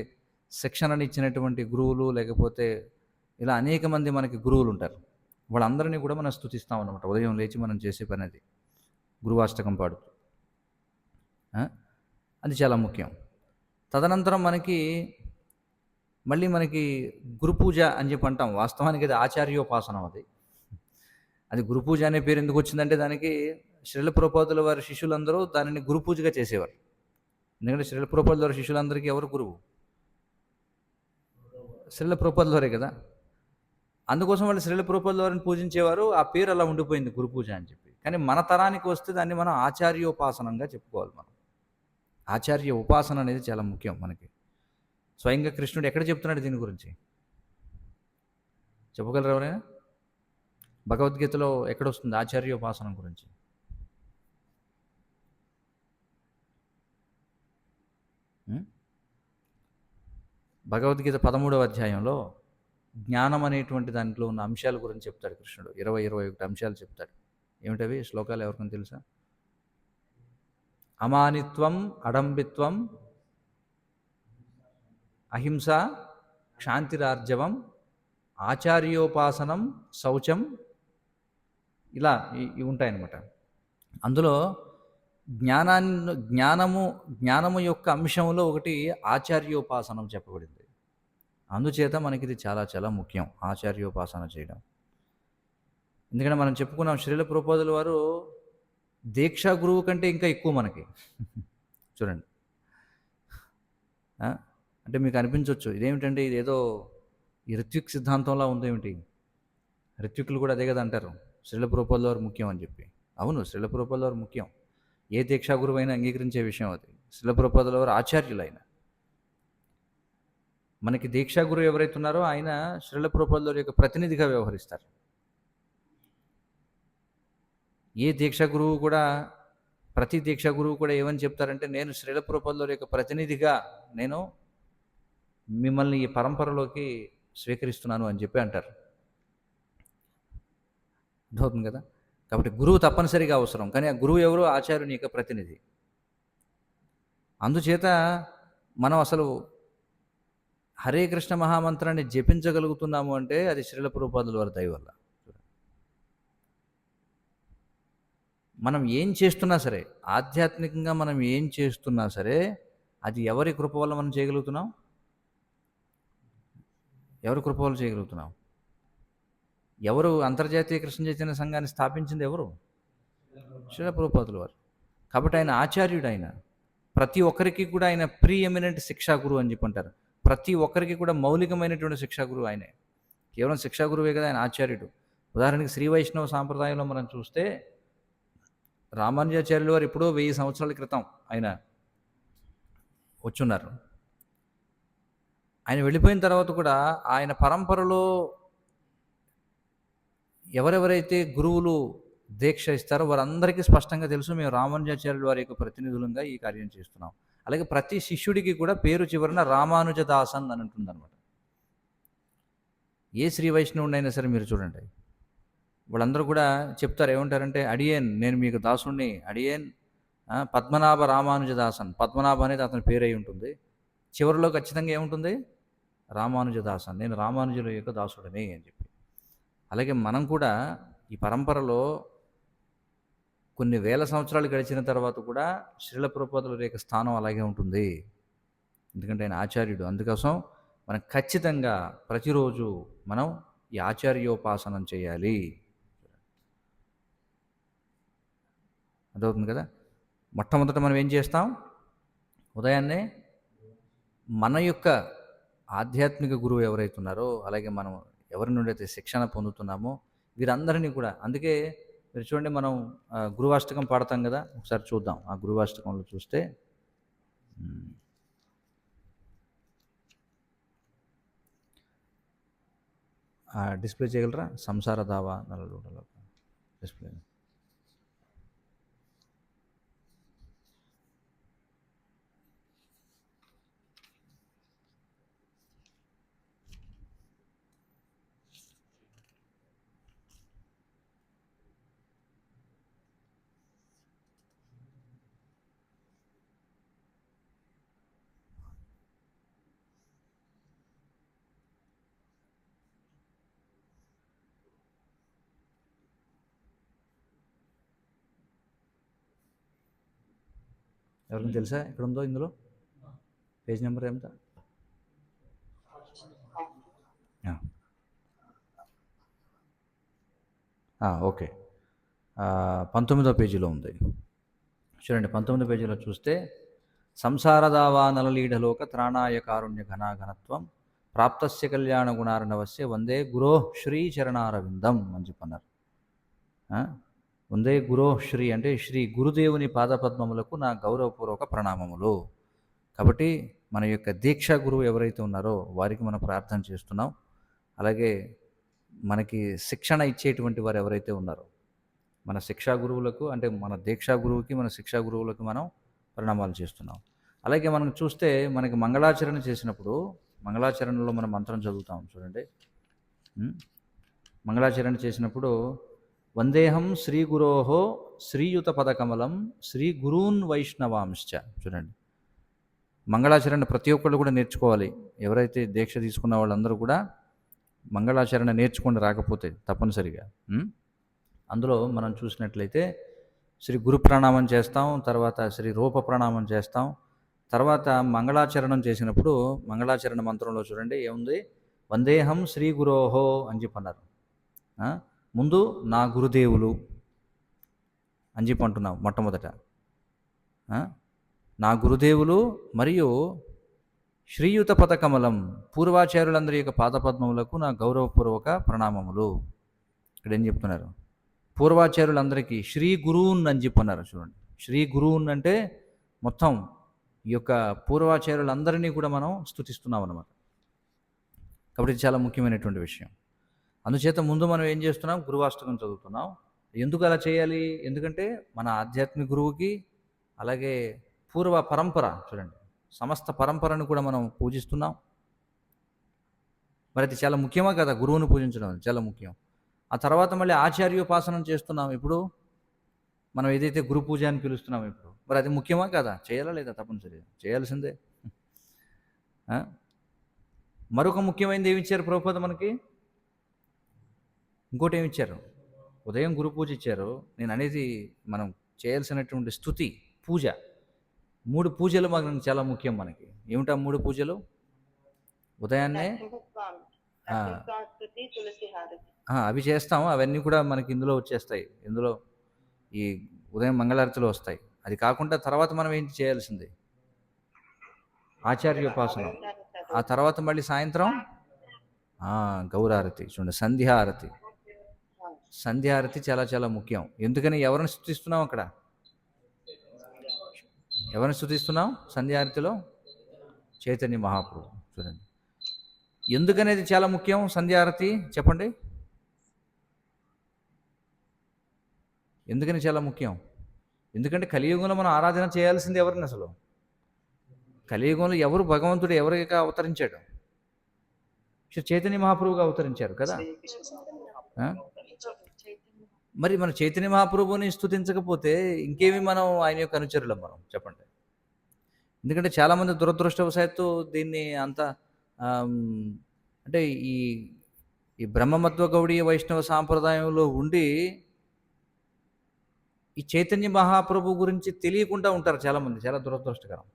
శిక్షణనిచ్చినటువంటి గురువులు లేకపోతే ఇలా అనేక మంది మనకి గురువులు ఉంటారు. వాళ్ళందరినీ కూడా మనం స్తుతిస్తాం అన్నమాట. ఉదయం లేచి మనం చేసే పని అది గురువాష్టకం పాడుతూ. అది చాలా ముఖ్యం. తదనంతరం మళ్ళీ మనకి గురు పూజ అని చెప్పి అంటాం. వాస్తవానికి అది ఆచార్యోపాసనం. అది గురు పూజ అనే పేరు ఎందుకు వచ్చిందంటే దానికి శ్రీల ప్రభుపాదుల వారి శిష్యులందరూ దానిని గురు పూజగా చేసేవారు. ఎందుకంటే శ్రీల ప్రభుపాదుల వారి శిష్యులందరికీ ఎవరు గురువు? శ్రీల ప్రభుపాదుల వారే కదా. అందుకోసం వాళ్ళు శ్రీల ప్రభుపాదుల వారిని పూజించేవారు. ఆ పేరు అలా ఉండిపోయింది గురు పూజ అని చెప్పి. కానీ మన తరానికి వస్తే దాన్ని మనం ఆచార్యోపాసనంగా చెప్పుకోవాలి మనం. ఆచార్య ఉపాసన అనేది చాలా ముఖ్యం మనకి. స్వయంగా కృష్ణుడు ఎక్కడ చెప్తున్నాడు దీని గురించి? చెప్పగలరు ఎవరైనా? భగవద్గీతలో ఎక్కడొస్తుంది ఆచార్యోపాసనం గురించి? భగవద్గీత 13వ అధ్యాయంలో జ్ఞానం అనేటువంటి దాంట్లో ఉన్న అంశాల గురించి చెప్తాడు కృష్ణుడు. 21 అంశాలు చెప్తాడు. ఏమిటవి శ్లోకాలు ఎవరికైనా తెలుసా? అమానిత్వం, అడంబిత్వం, అహింస, క్షాంతిరార్జవం, ఆచార్యోపాసనం, శౌచం, ఇలా ఇవి ఉంటాయన్నమాట. అందులో జ్ఞానము యొక్క అంశంలో ఒకటి ఆచార్యోపాసనం చెప్పబడింది. అందుచేత మనకి ఇది చాలా చాలా ముఖ్యం ఆచార్యోపాసన చేయడం. ఎందుకంటే మనం చెప్పుకున్నాం శ్రీల ప్రభుపాదుల వారు దీక్షా గురువు కంటే ఇంకా ఎక్కువ మనకి. చూడండి, అంటే మీకు అనిపించవచ్చు ఇదేమిటంటే ఇదేదో ఈ ఋత్విక్ సిద్ధాంతంలా ఉందేమిటి, ఋత్వికులు కూడా అదే కదా అంటారు శ్రీల ప్రభుపాదుల వారు ముఖ్యం అని చెప్పి. అవును, శ్రీల ప్రభుపాదుల వారు ముఖ్యం. ఏ దీక్షా గురువు అయినా అంగీకరించే విషయం అది. శ్రీల ప్రభుపాదుల వారు ఆచార్యులైన మనకి దీక్షా గురువు ఎవరైతే ఉన్నారో ఆయన శ్రీల ప్రభుపాదుల వారి యొక్క ప్రతినిధిగా వ్యవహరిస్తారు. ఏ దీక్షా గురువు కూడా ప్రతి దీక్షా గురువు కూడా ఏమని చెప్తారంటే నేను శ్రీల ప్రభుపాదుల వారి యొక్క ప్రతినిధిగా నేను మిమ్మల్ని ఈ పరంపరలోకి స్వీకరిస్తున్నాను అని చెప్పి అంటారు. అర్థమవుతుంది కదా. కాబట్టి గురువు తప్పనిసరిగా అవసరం. కానీ ఆ గురువు ఎవరు? ఆచార్యుని యొక్క ప్రతినిధి. అందుచేత మనం అసలు హరే కృష్ణ మహామంత్రాన్ని జపించగలుగుతున్నాము అంటే అది శ్రీల ప్రభుపాదుల వారి దయ వల్ల. మనం ఏం చేస్తున్నా సరే, ఆధ్యాత్మికంగా మనం ఏం చేస్తున్నా సరే అది ఎవరి కృప వల్ల మనం చేయగలుగుతున్నాం? ఎవరి కృప వల్ల చేయగలుగుతున్నాం? ఎవరు అంతర్జాతీయ కృష్ణ చైతన్య సంఘాన్ని స్థాపించింది ఎవరు? శ్రీల ప్రభుపాదుల వారు. కాబట్టి ఆయన ఆచార్యుడు. ఆయన ప్రతి ఒక్కరికి కూడా ఆయన ప్రీ ఎమినెంట్ శిక్షా గురువు అని చెప్పి అంటారు. ప్రతి ఒక్కరికి కూడా మౌలికమైనటువంటి శిక్షా గురువు ఆయనే. కేవలం శిక్షా గురువే కదా, ఆయన ఆచార్యుడు. ఉదాహరణకి శ్రీ వైష్ణవ సాంప్రదాయంలో మనం చూస్తే రామానుజాచార్యుల వారు ఎప్పుడో 1000 సంవత్సరాల క్రితం ఆయన వచ్చున్నారు. ఆయన వెళ్ళిపోయిన తర్వాత కూడా ఆయన పరంపరలో ఎవరెవరైతే గురువులు దీక్ష ఇస్తారో వారందరికీ స్పష్టంగా తెలుసు మేము రామానుజాచార్యుల వారి యొక్క ప్రతినిధులంగా ఈ కార్యం చేస్తున్నాం. అలాగే ప్రతి శిష్యుడికి కూడా పేరు చివరన రామానుజదాసన్ అని ఉంటుందన్నమాట. ఏ శ్రీ వైష్ణవుడైనా సరే మీరు చూడండి, వాళ్ళందరూ కూడా చెప్తారు ఏమంటారంటే అడియేన్ నేను మీకు దాసుణ్ణి, అడియేన్ పద్మనాభ రామానుజదాసన్. పద్మనాభ అనేది అతని పేరు అయి ఉంటుంది. చివరిలో ఖచ్చితంగా ఏముంటుంది? రామానుజదాసన్, నేను రామానుజుల యొక్క దాసుడని అని చెప్పి. అలాగే మనం కూడా ఈ పరంపరలో కొన్ని వేల సంవత్సరాలు గడిచిన తర్వాత కూడా శ్రీల ప్రభుపాదుల యొక్క స్థానం అలాగే ఉంటుంది. ఎందుకంటే ఆయన ఆచార్యుడు. అందుకోసం మనం ఖచ్చితంగా ప్రతిరోజు మనం ఈ ఆచార్యోపాసనం చేయాలి. అర్థమవుతుంది కదా. మొట్టమొదట మనం ఏం చేస్తాం? ఉదయాన్నే మన యొక్క ఆధ్యాత్మిక గురువు ఎవరైతే ఉన్నారో, అలాగే మనం ఎవరి నుండి అయితే శిక్షణ పొందుతున్నామో వీరందరినీ కూడా, అందుకే మీరు చూడండి మనం గురువాష్టకం పాడతాం కదా, ఒకసారి చూద్దాం. ఆ గురువాష్టకంలో చూస్తే డిస్ప్లే చేయగలరా? సంసార దావా నల్లూడలో డిస్ప్లే. ఎవరికి తెలుసా ఇక్కడ ఉందో? ఇందులో పేజ్ నెంబర్ ఎంత? ఓకే. 19వ పేజీలో ఉంది. చూడండి 19వ పేజీలో చూస్తే సంసారదావానలలీఢలోక త్రాణాయ కారుణ్య ఘనాఘనత్వం ప్రాప్తస్య కళ్యాణ గుణార్ణవస్య వందే గురో శ్రీ చరణారవిందం అని చెప్పన్నారు. వందే గురో శ్రీ అంటే శ్రీ గురుదేవుని పాదపద్మములకు నా గౌరవపూర్వక ప్రణామములు. కాబట్టి మన యొక్క దీక్షా గురువు ఎవరైతే ఉన్నారో వారికి మనం ప్రార్థన చేస్తున్నాం. అలాగే మనకి శిక్షణ ఇచ్చేటువంటి వారు ఎవరైతే ఉన్నారో మన శిక్షా గురువులకు అంటే మన దీక్షా గురువుకి మన శిక్షా గురువులకు మనం ప్రణామాలు చేస్తున్నాం. అలాగే మనం చూస్తే మనకి మంగళాచరణ చేసినప్పుడు మంగళాచరణలో మనం మంత్రం చదువుతాం చూడండి. మంగళాచరణ చేసినప్పుడు వందేహం శ్రీ గురోహో శ్రీయుత పదకమలం శ్రీ గురూన్ వైష్ణవాంశ్చ. చూడండి మంగళాచరణ ప్రతి ఒక్కళ్ళు కూడా నేర్చుకోవాలి. ఎవరైతే దీక్ష తీసుకున్న వాళ్ళందరూ కూడా మంగళాచరణ నేర్చుకొని రాకపోతే తప్పనిసరిగా అందులో మనం చూసినట్లయితే శ్రీ గురు ప్రణామం చేస్తాం, తర్వాత శ్రీ రూప ప్రణామం చేస్తాం, తర్వాత మంగళాచరణం చేసినప్పుడు మంగళాచరణ మంత్రంలో చూడండి ఏముంది, వందేహం శ్రీ గురోహో అని చెప్పన్నారు. ముందు నా గురుదేవులు అని చెప్పి అంటున్నాం మొట్టమొదట. నా గురుదేవులు మరియు శ్రీయుత పదకమలం పూర్వాచార్యులందరి యొక్క పాదపద్మములకు నా గౌరవపూర్వక ప్రణామములు. ఇక్కడ ఏం చెప్తున్నారు, పూర్వాచార్యులందరికీ శ్రీ గురూన్ అని చెప్పన్నారు. చూడండి శ్రీ గురూన్ అంటే మొత్తం ఈ యొక్క పూర్వాచార్యులందరినీ కూడా మనం స్తుతిస్తున్నాం అన్నమాట. కాబట్టి ఇది చాలా ముఖ్యమైనటువంటి విషయం. అందుచేత ముందు మనం ఏం చేస్తున్నాం, గురువాష్టకం చదువుతున్నాం. ఎందుకు అలా చేయాలి, ఎందుకంటే మన ఆధ్యాత్మిక గురువుకి అలాగే పూర్వ పరంపర చూడండి సమస్త పరంపరను కూడా మనం పూజిస్తున్నాం. మరి అది చాలా ముఖ్యమా కదా, గురువుని పూజించడం చాలా ముఖ్యం. ఆ తర్వాత మళ్ళీ ఆచార్యోపాసనం చేస్తున్నాం. ఇప్పుడు మనం ఏదైతే గురు పూజ అని పిలుస్తున్నాం ఇప్పుడు, మరి అది ముఖ్యమా కదా, చేయాలా లేదా, తప్పనిసరిగా చేయాల్సిందే. మరొక ముఖ్యమైనది ఏమి ఇచ్చారు ప్రభుపాద మనకి, ఇంకోటి ఏమి ఇచ్చారు, ఉదయం గురు పూజ ఇచ్చారు. నేను అనేది మనం చేయాల్సినటువంటి స్తుతి పూజ, 3 పూజలు మనకు చాలా ముఖ్యం. మనకి ఏమిటా 3 పూజలు, ఉదయాన్నే అవి చేస్తాం, అవన్నీ కూడా మనకి ఇందులో వచ్చేస్తాయి. ఇందులో ఈ ఉదయం మంగళారతిలో వస్తాయి. అది కాకుండా తర్వాత మనం ఏంటి చేయాల్సింది, ఆచార్యోపాసనం. ఆ తర్వాత మళ్ళీ సాయంత్రం గౌరారతి చూడండి, సంధ్యారతి. సంధ్యారతి చాలా చాలా ముఖ్యం. ఎందుకని, ఎవరిని స్తుతిస్తున్నాం అక్కడ, ఎవరిని స్తుతిస్తున్నాం సంధ్యారతిలో, చైతన్య మహాప్రభు. చూడండి ఎందుకనేది చాలా ముఖ్యం సంధ్యారతి, చెప్పండి ఎందుకని చాలా ముఖ్యం. ఎందుకంటే కలియుగంలో మనం ఆరాధన చేయాల్సింది ఎవరిని, అసలు కలియుగంలో ఎవరు భగవంతుడు ఎవరిగా అవతరించాడు, చైతన్య మహాప్రభుగా అవతరించారు కదా. మరి మన చైతన్య మహాప్రభుని స్తుతించకపోతే ఇంకేమి మనం ఆయన యొక్క అనుచరులం మనం, చెప్పండి. ఎందుకంటే చాలామంది దురదృష్టవశాత్తు దీన్ని అంత అంటే ఈ బ్రహ్మమత్వ గౌడీయ వైష్ణవ సాంప్రదాయంలో ఉండి ఈ చైతన్య మహాప్రభు గురించి తెలియకుండా ఉంటారు చాలామంది, చాలా దురదృష్టకరం.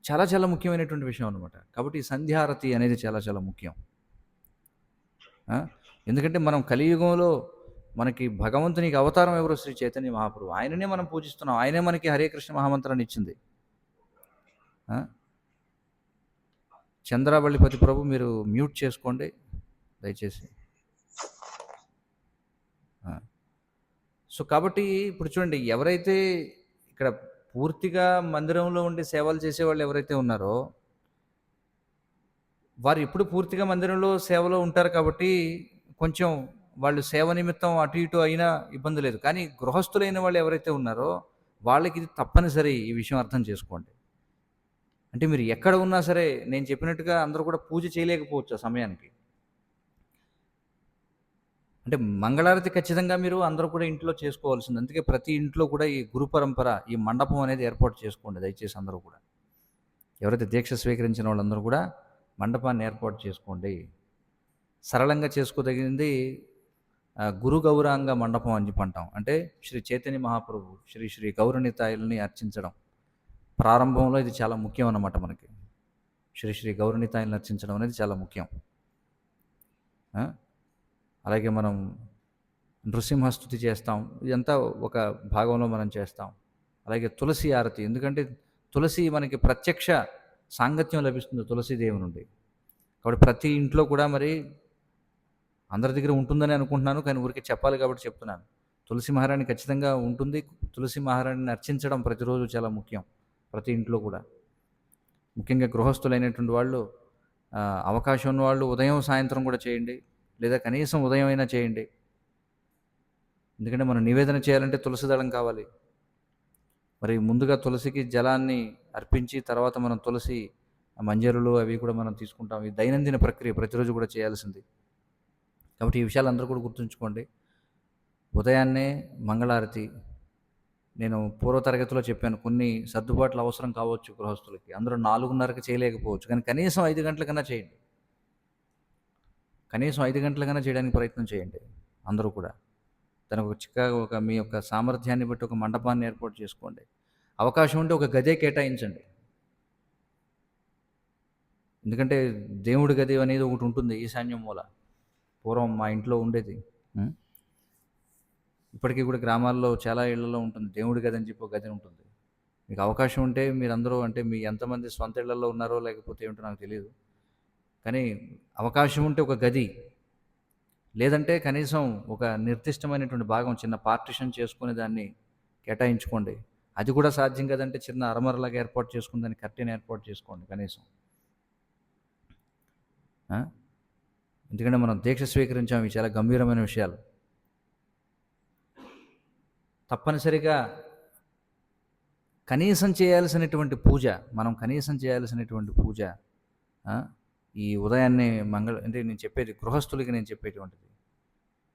చాలా చాలా ముఖ్యమైనటువంటి విషయం అనమాట. కాబట్టి సంధ్యారతి అనేది చాలా చాలా ముఖ్యం. ఎందుకంటే మనం కలియుగంలో మనకి భగవంతునికి అవతారం ఎవరు, శ్రీ చైతన్య మహాప్రభు. ఆయననే మనం పూజిస్తున్నాం, ఆయనే మనకి హరే కృష్ణ మహామంత్రాన్ని ఇచ్చింది. చంద్రావళిపతి ప్రభు మీరు మ్యూట్ చేసుకోండి దయచేసి. సో కాబట్టి ఇప్పుడు చూడండి, ఎవరైతే ఇక్కడ పూర్తిగా మందిరంలో ఉండి సేవలు చేసేవాళ్ళు ఎవరైతే ఉన్నారో వారు ఎప్పుడు పూర్తిగా మందిరంలో సేవలో ఉంటారు. కాబట్టి కొంచెం వాళ్ళు సేవ నిమిత్తం అటు ఇటు అయినా ఇబ్బంది లేదు. కానీ గృహస్థులైన వాళ్ళు ఎవరైతే ఉన్నారో వాళ్ళకి ఇది తప్పనిసరి, ఈ విషయం అర్థం చేసుకోండి. అంటే మీరు ఎక్కడ ఉన్నా సరే నేను చెప్పినట్టుగా అందరూ కూడా పూజ చేయలేకపోవచ్చు ఆ సమయానికి. అంటే మంగళారతి ఖచ్చితంగా మీరు అందరూ కూడా ఇంట్లో చేసుకోవాల్సింది. అందుకే ప్రతి ఇంట్లో కూడా ఈ గురు పరంపర, ఈ మండపం అనేది ఏర్పాటు చేసుకోండి దయచేసి అందరూ కూడా. ఎవరైతే దీక్ష స్వీకరించిన వాళ్ళందరూ కూడా మండపాన్ని ఏర్పాటు చేసుకోండి. సరళంగా చేసుకోదగింది గురు గౌరాంగ మండపం అని చెప్పి అంటాం. అంటే శ్రీ చైతన్య మహాప్రభు శ్రీ శ్రీ గౌరనితాయిల్ని అర్చించడం ప్రారంభంలో ఇది చాలా ముఖ్యం అన్నమాట. మనకి శ్రీ శ్రీ గౌరనితాయిల్ని అర్చించడం అనేది చాలా ముఖ్యం. ఆ? అలాగే మనం నృసింహస్తుతి చేస్తాం. ఇదంతా ఒక భాగంలో మనం చేస్తాం. అలాగే తులసి ఆరతి. ఎందుకంటే తులసి మనకి ప్రత్యక్ష సాంగత్యం లభిస్తుంది తులసి దేవి నుండి. కాబట్టి ప్రతి ఇంట్లో కూడా మరి అందరి దగ్గర ఉంటుందని అనుకుంటున్నాను. కానీ ఊరికే చెప్పాలి కాబట్టి చెప్తున్నాను. తులసి మహారాణి ఖచ్చితంగా ఉంటుంది. తులసి మహారాణిని అర్చించడం ప్రతిరోజు చాలా ముఖ్యం. ప్రతి ఇంట్లో కూడా. ముఖ్యంగా గృహస్థులైనటువంటి వాళ్ళు అవకాశం ఉన్నవాళ్ళు ఉదయం, సాయంత్రం కూడా చేయండి. లేదా కనీసం ఉదయం అయినా చేయండి. ఎందుకంటే మనం నివేదన చేయాలంటే తులసి దళం కావాలి. మరి ముందుగా తులసికి జలాన్ని అర్పించి తర్వాత మనం తులసి మంజరులు అవి కూడా మనం తీసుకుంటాం. ఇది దైనందిన ప్రక్రియ ప్రతిరోజు కూడా చేయాల్సింది. కాబట్టి ఈ విషయాలు అందరూ కూడా గుర్తుంచుకోండి. ఉదయాన్నే మంగళారతి. నేను పూర్వ తరగతిలో చెప్పాను కొన్ని సర్దుబాట్లు అవసరం కావచ్చు గృహస్థులకి. అందరూ 4:30కి చేయలేకపోవచ్చు. కానీ కనీసం 5 గంటలకన్నా చేయండి. కనీసం 5 గంటలకన్నా చేయడానికి ప్రయత్నం చేయండి అందరూ కూడా. దానికి ఒక చిక్కగా మీ యొక్క సామర్థ్యాన్ని బట్టి ఒక మండపాన్ని ఏర్పాటు చేసుకోండి. అవకాశం ఉంటే ఒక గదే కేటాయించండి. ఎందుకంటే దేవుడి గది అనేది ఒకటి ఉంటుంది ఈశాన్యం మూల. పూర్వం మా ఇంట్లో ఉండేది. ఇప్పటికీ కూడా గ్రామాల్లో చాలా ఇళ్లలో ఉంటుంది. దేవుడి గది అని చెప్పి ఒక గది ఉంటుంది. మీకు అవకాశం ఉంటే మీరందరూ అంటే మీ ఎంతమంది సొంత ఇళ్లలో ఉన్నారో లేకపోతే ఏమిటో నాకు తెలియదు. కానీ అవకాశం ఉంటే ఒక గది, లేదంటే కనీసం ఒక నిర్దిష్టమైనటువంటి భాగం చిన్న పార్టిషన్ చేసుకుని దాన్ని కేటాయించుకోండి. అది కూడా సాధ్యం కదంటే చిన్న అరమరలాగా ఏర్పాటు చేసుకుని దాన్ని కర్టెన్ ఏర్పాటు చేసుకోండి కనీసం. ఎందుకంటే మనం దీక్ష స్వీకరించాము. ఇవి చాలా గంభీరమైన విషయాలు. తప్పనిసరిగా కనీసం చేయాల్సినటువంటి పూజ, మనం కనీసం చేయాల్సినటువంటి పూజ ఈ ఉదయాన్నే అంటే నేను చెప్పేది గృహస్థులకి నేను చెప్పేటువంటిది.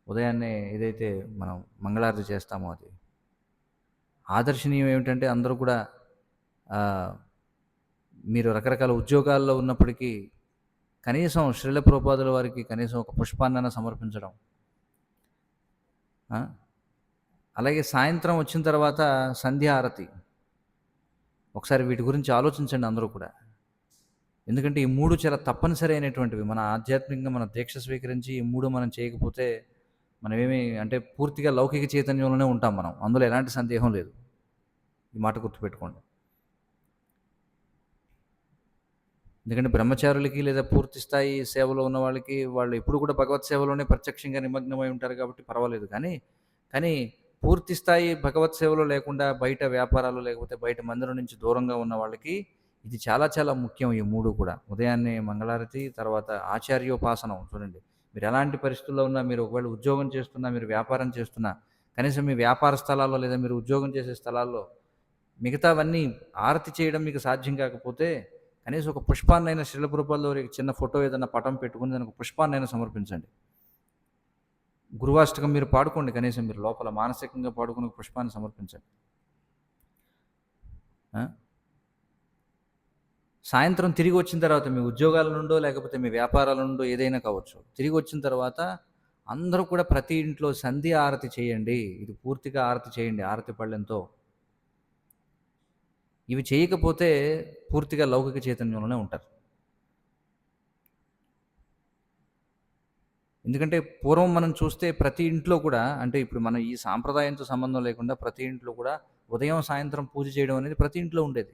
ఉదయాన్నే ఏదైతే మనం మంగళారతి చేస్తామో అది ఆదర్శనీయం. ఏమిటంటే అందరూ కూడా మీరు రకరకాల ఉద్యోగాల్లో ఉన్నప్పటికీ కనీసం శ్రీల ప్రభుపాదుల వారికి కనీసం ఒక పుష్పాన్నన సమర్పించడం. అలాగే సాయంత్రం వచ్చిన తర్వాత సంధ్యా ఆరతి. ఒకసారి వీటి గురించి ఆలోచించండి అందరూ కూడా. ఎందుకంటే ఈ 3 చాలా తప్పనిసరి అయినటువంటివి. మన ఆధ్యాత్మికంగా మన దీక్ష స్వీకరించి ఈ 3 మనం చేయకపోతే మనమేమి అంటే పూర్తిగా లౌకిక చైతన్యంలోనే ఉంటాం మనం. అందులో ఎలాంటి సందేహం లేదు. ఈ మాట గుర్తుపెట్టుకోండి. ఎందుకంటే బ్రహ్మచారులకి లేదా పూర్తి స్థాయి సేవలో ఉన్న వాళ్ళకి వాళ్ళు ఎప్పుడు కూడా భగవత్ సేవలోనే ప్రత్యక్షంగా నిమగ్నమై ఉంటారు కాబట్టి పర్వాలేదు. కానీ పూర్తి స్థాయి భగవత్ సేవలో లేకుండా బయట వ్యాపారాలు లేకపోతే బయట మందిరం నుంచి దూరంగా ఉన్న వాళ్ళకి ఇది చాలా చాలా ముఖ్యం. ఈ 3 కూడా ఉదయాన్నే మంగళారతి, తర్వాత ఆచార్యోపాసనం. చూడండి, మీరు ఎలాంటి పరిస్థితుల్లో ఉన్నా, మీరు ఒకవేళ ఉద్యోగం చేస్తున్నా, మీరు వ్యాపారం చేస్తున్నా, కనీసం మీ వ్యాపార స్థలాల్లో లేదా మీరు ఉద్యోగం చేసే స్థలాల్లో మిగతావన్నీ ఆరతి చేయడం మీకు సాధ్యం కాకపోతే కనీసం ఒక పుష్పాన్నైనా శ్రీల ప్రభుపాదుల వారి చిన్న ఫోటో ఏదైనా పటం పెట్టుకుని దానికి ఒక పుష్పాన్నైనా సమర్పించండి. గురువాష్టకం మీరు పాడుకోండి. కనీసం మీరు లోపల మానసికంగా పాడుకుని పుష్పాన్ని సమర్పించండి. సాయంత్రం తిరిగి వచ్చిన తర్వాత మీ ఉద్యోగాల నుండో లేకపోతే మీ వ్యాపారాల నుండో ఏదైనా కావచ్చు, తిరిగి వచ్చిన తర్వాత అందరూ కూడా ప్రతి ఇంట్లో సంధ్య ఆరతి చేయండి. ఇది పూర్తిగా ఆరతి చేయండి ఆరతి పళ్ళెంతో. ఇవి చేయకపోతే పూర్తిగా లౌకిక చైతన్యంలోనే ఉంటారు. ఎందుకంటే పూర్వం మనం చూస్తే ప్రతి ఇంట్లో కూడా, అంటే ఇప్పుడు మనం ఈ సాంప్రదాయంతో సంబంధం లేకుండా ప్రతి ఇంట్లో కూడా ఉదయం సాయంత్రం పూజ చేయడం అనేది ప్రతి ఇంట్లో ఉండేది.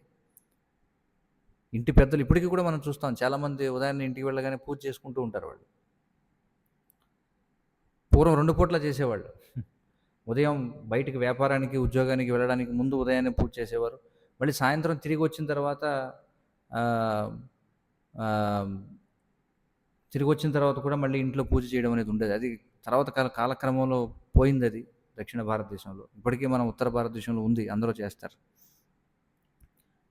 ఇంటి పెద్దలు ఇప్పటికీ కూడా మనం చూస్తాం. చాలామంది ఉదయాన్నే ఇంటికి వెళ్ళగానే పూజ చేసుకుంటూ ఉంటారు వాళ్ళు. పూర్వం 2 పూట్ల చేసేవాళ్ళు. ఉదయం బయటికి వ్యాపారానికి ఉద్యోగానికి వెళ్ళడానికి ముందు ఉదయాన్నే పూజ చేసేవారు. మళ్ళీ సాయంత్రం తిరిగి వచ్చిన తర్వాత కూడా మళ్ళీ ఇంట్లో పూజ చేయడం అనేది ఉండేది. అది తర్వాత కాలక్రమంలో పోయింది అది దక్షిణ భారతదేశంలో. ఇప్పటికీ మనం ఉత్తర భారతదేశంలో ఉంది, అందరూ చేస్తారు.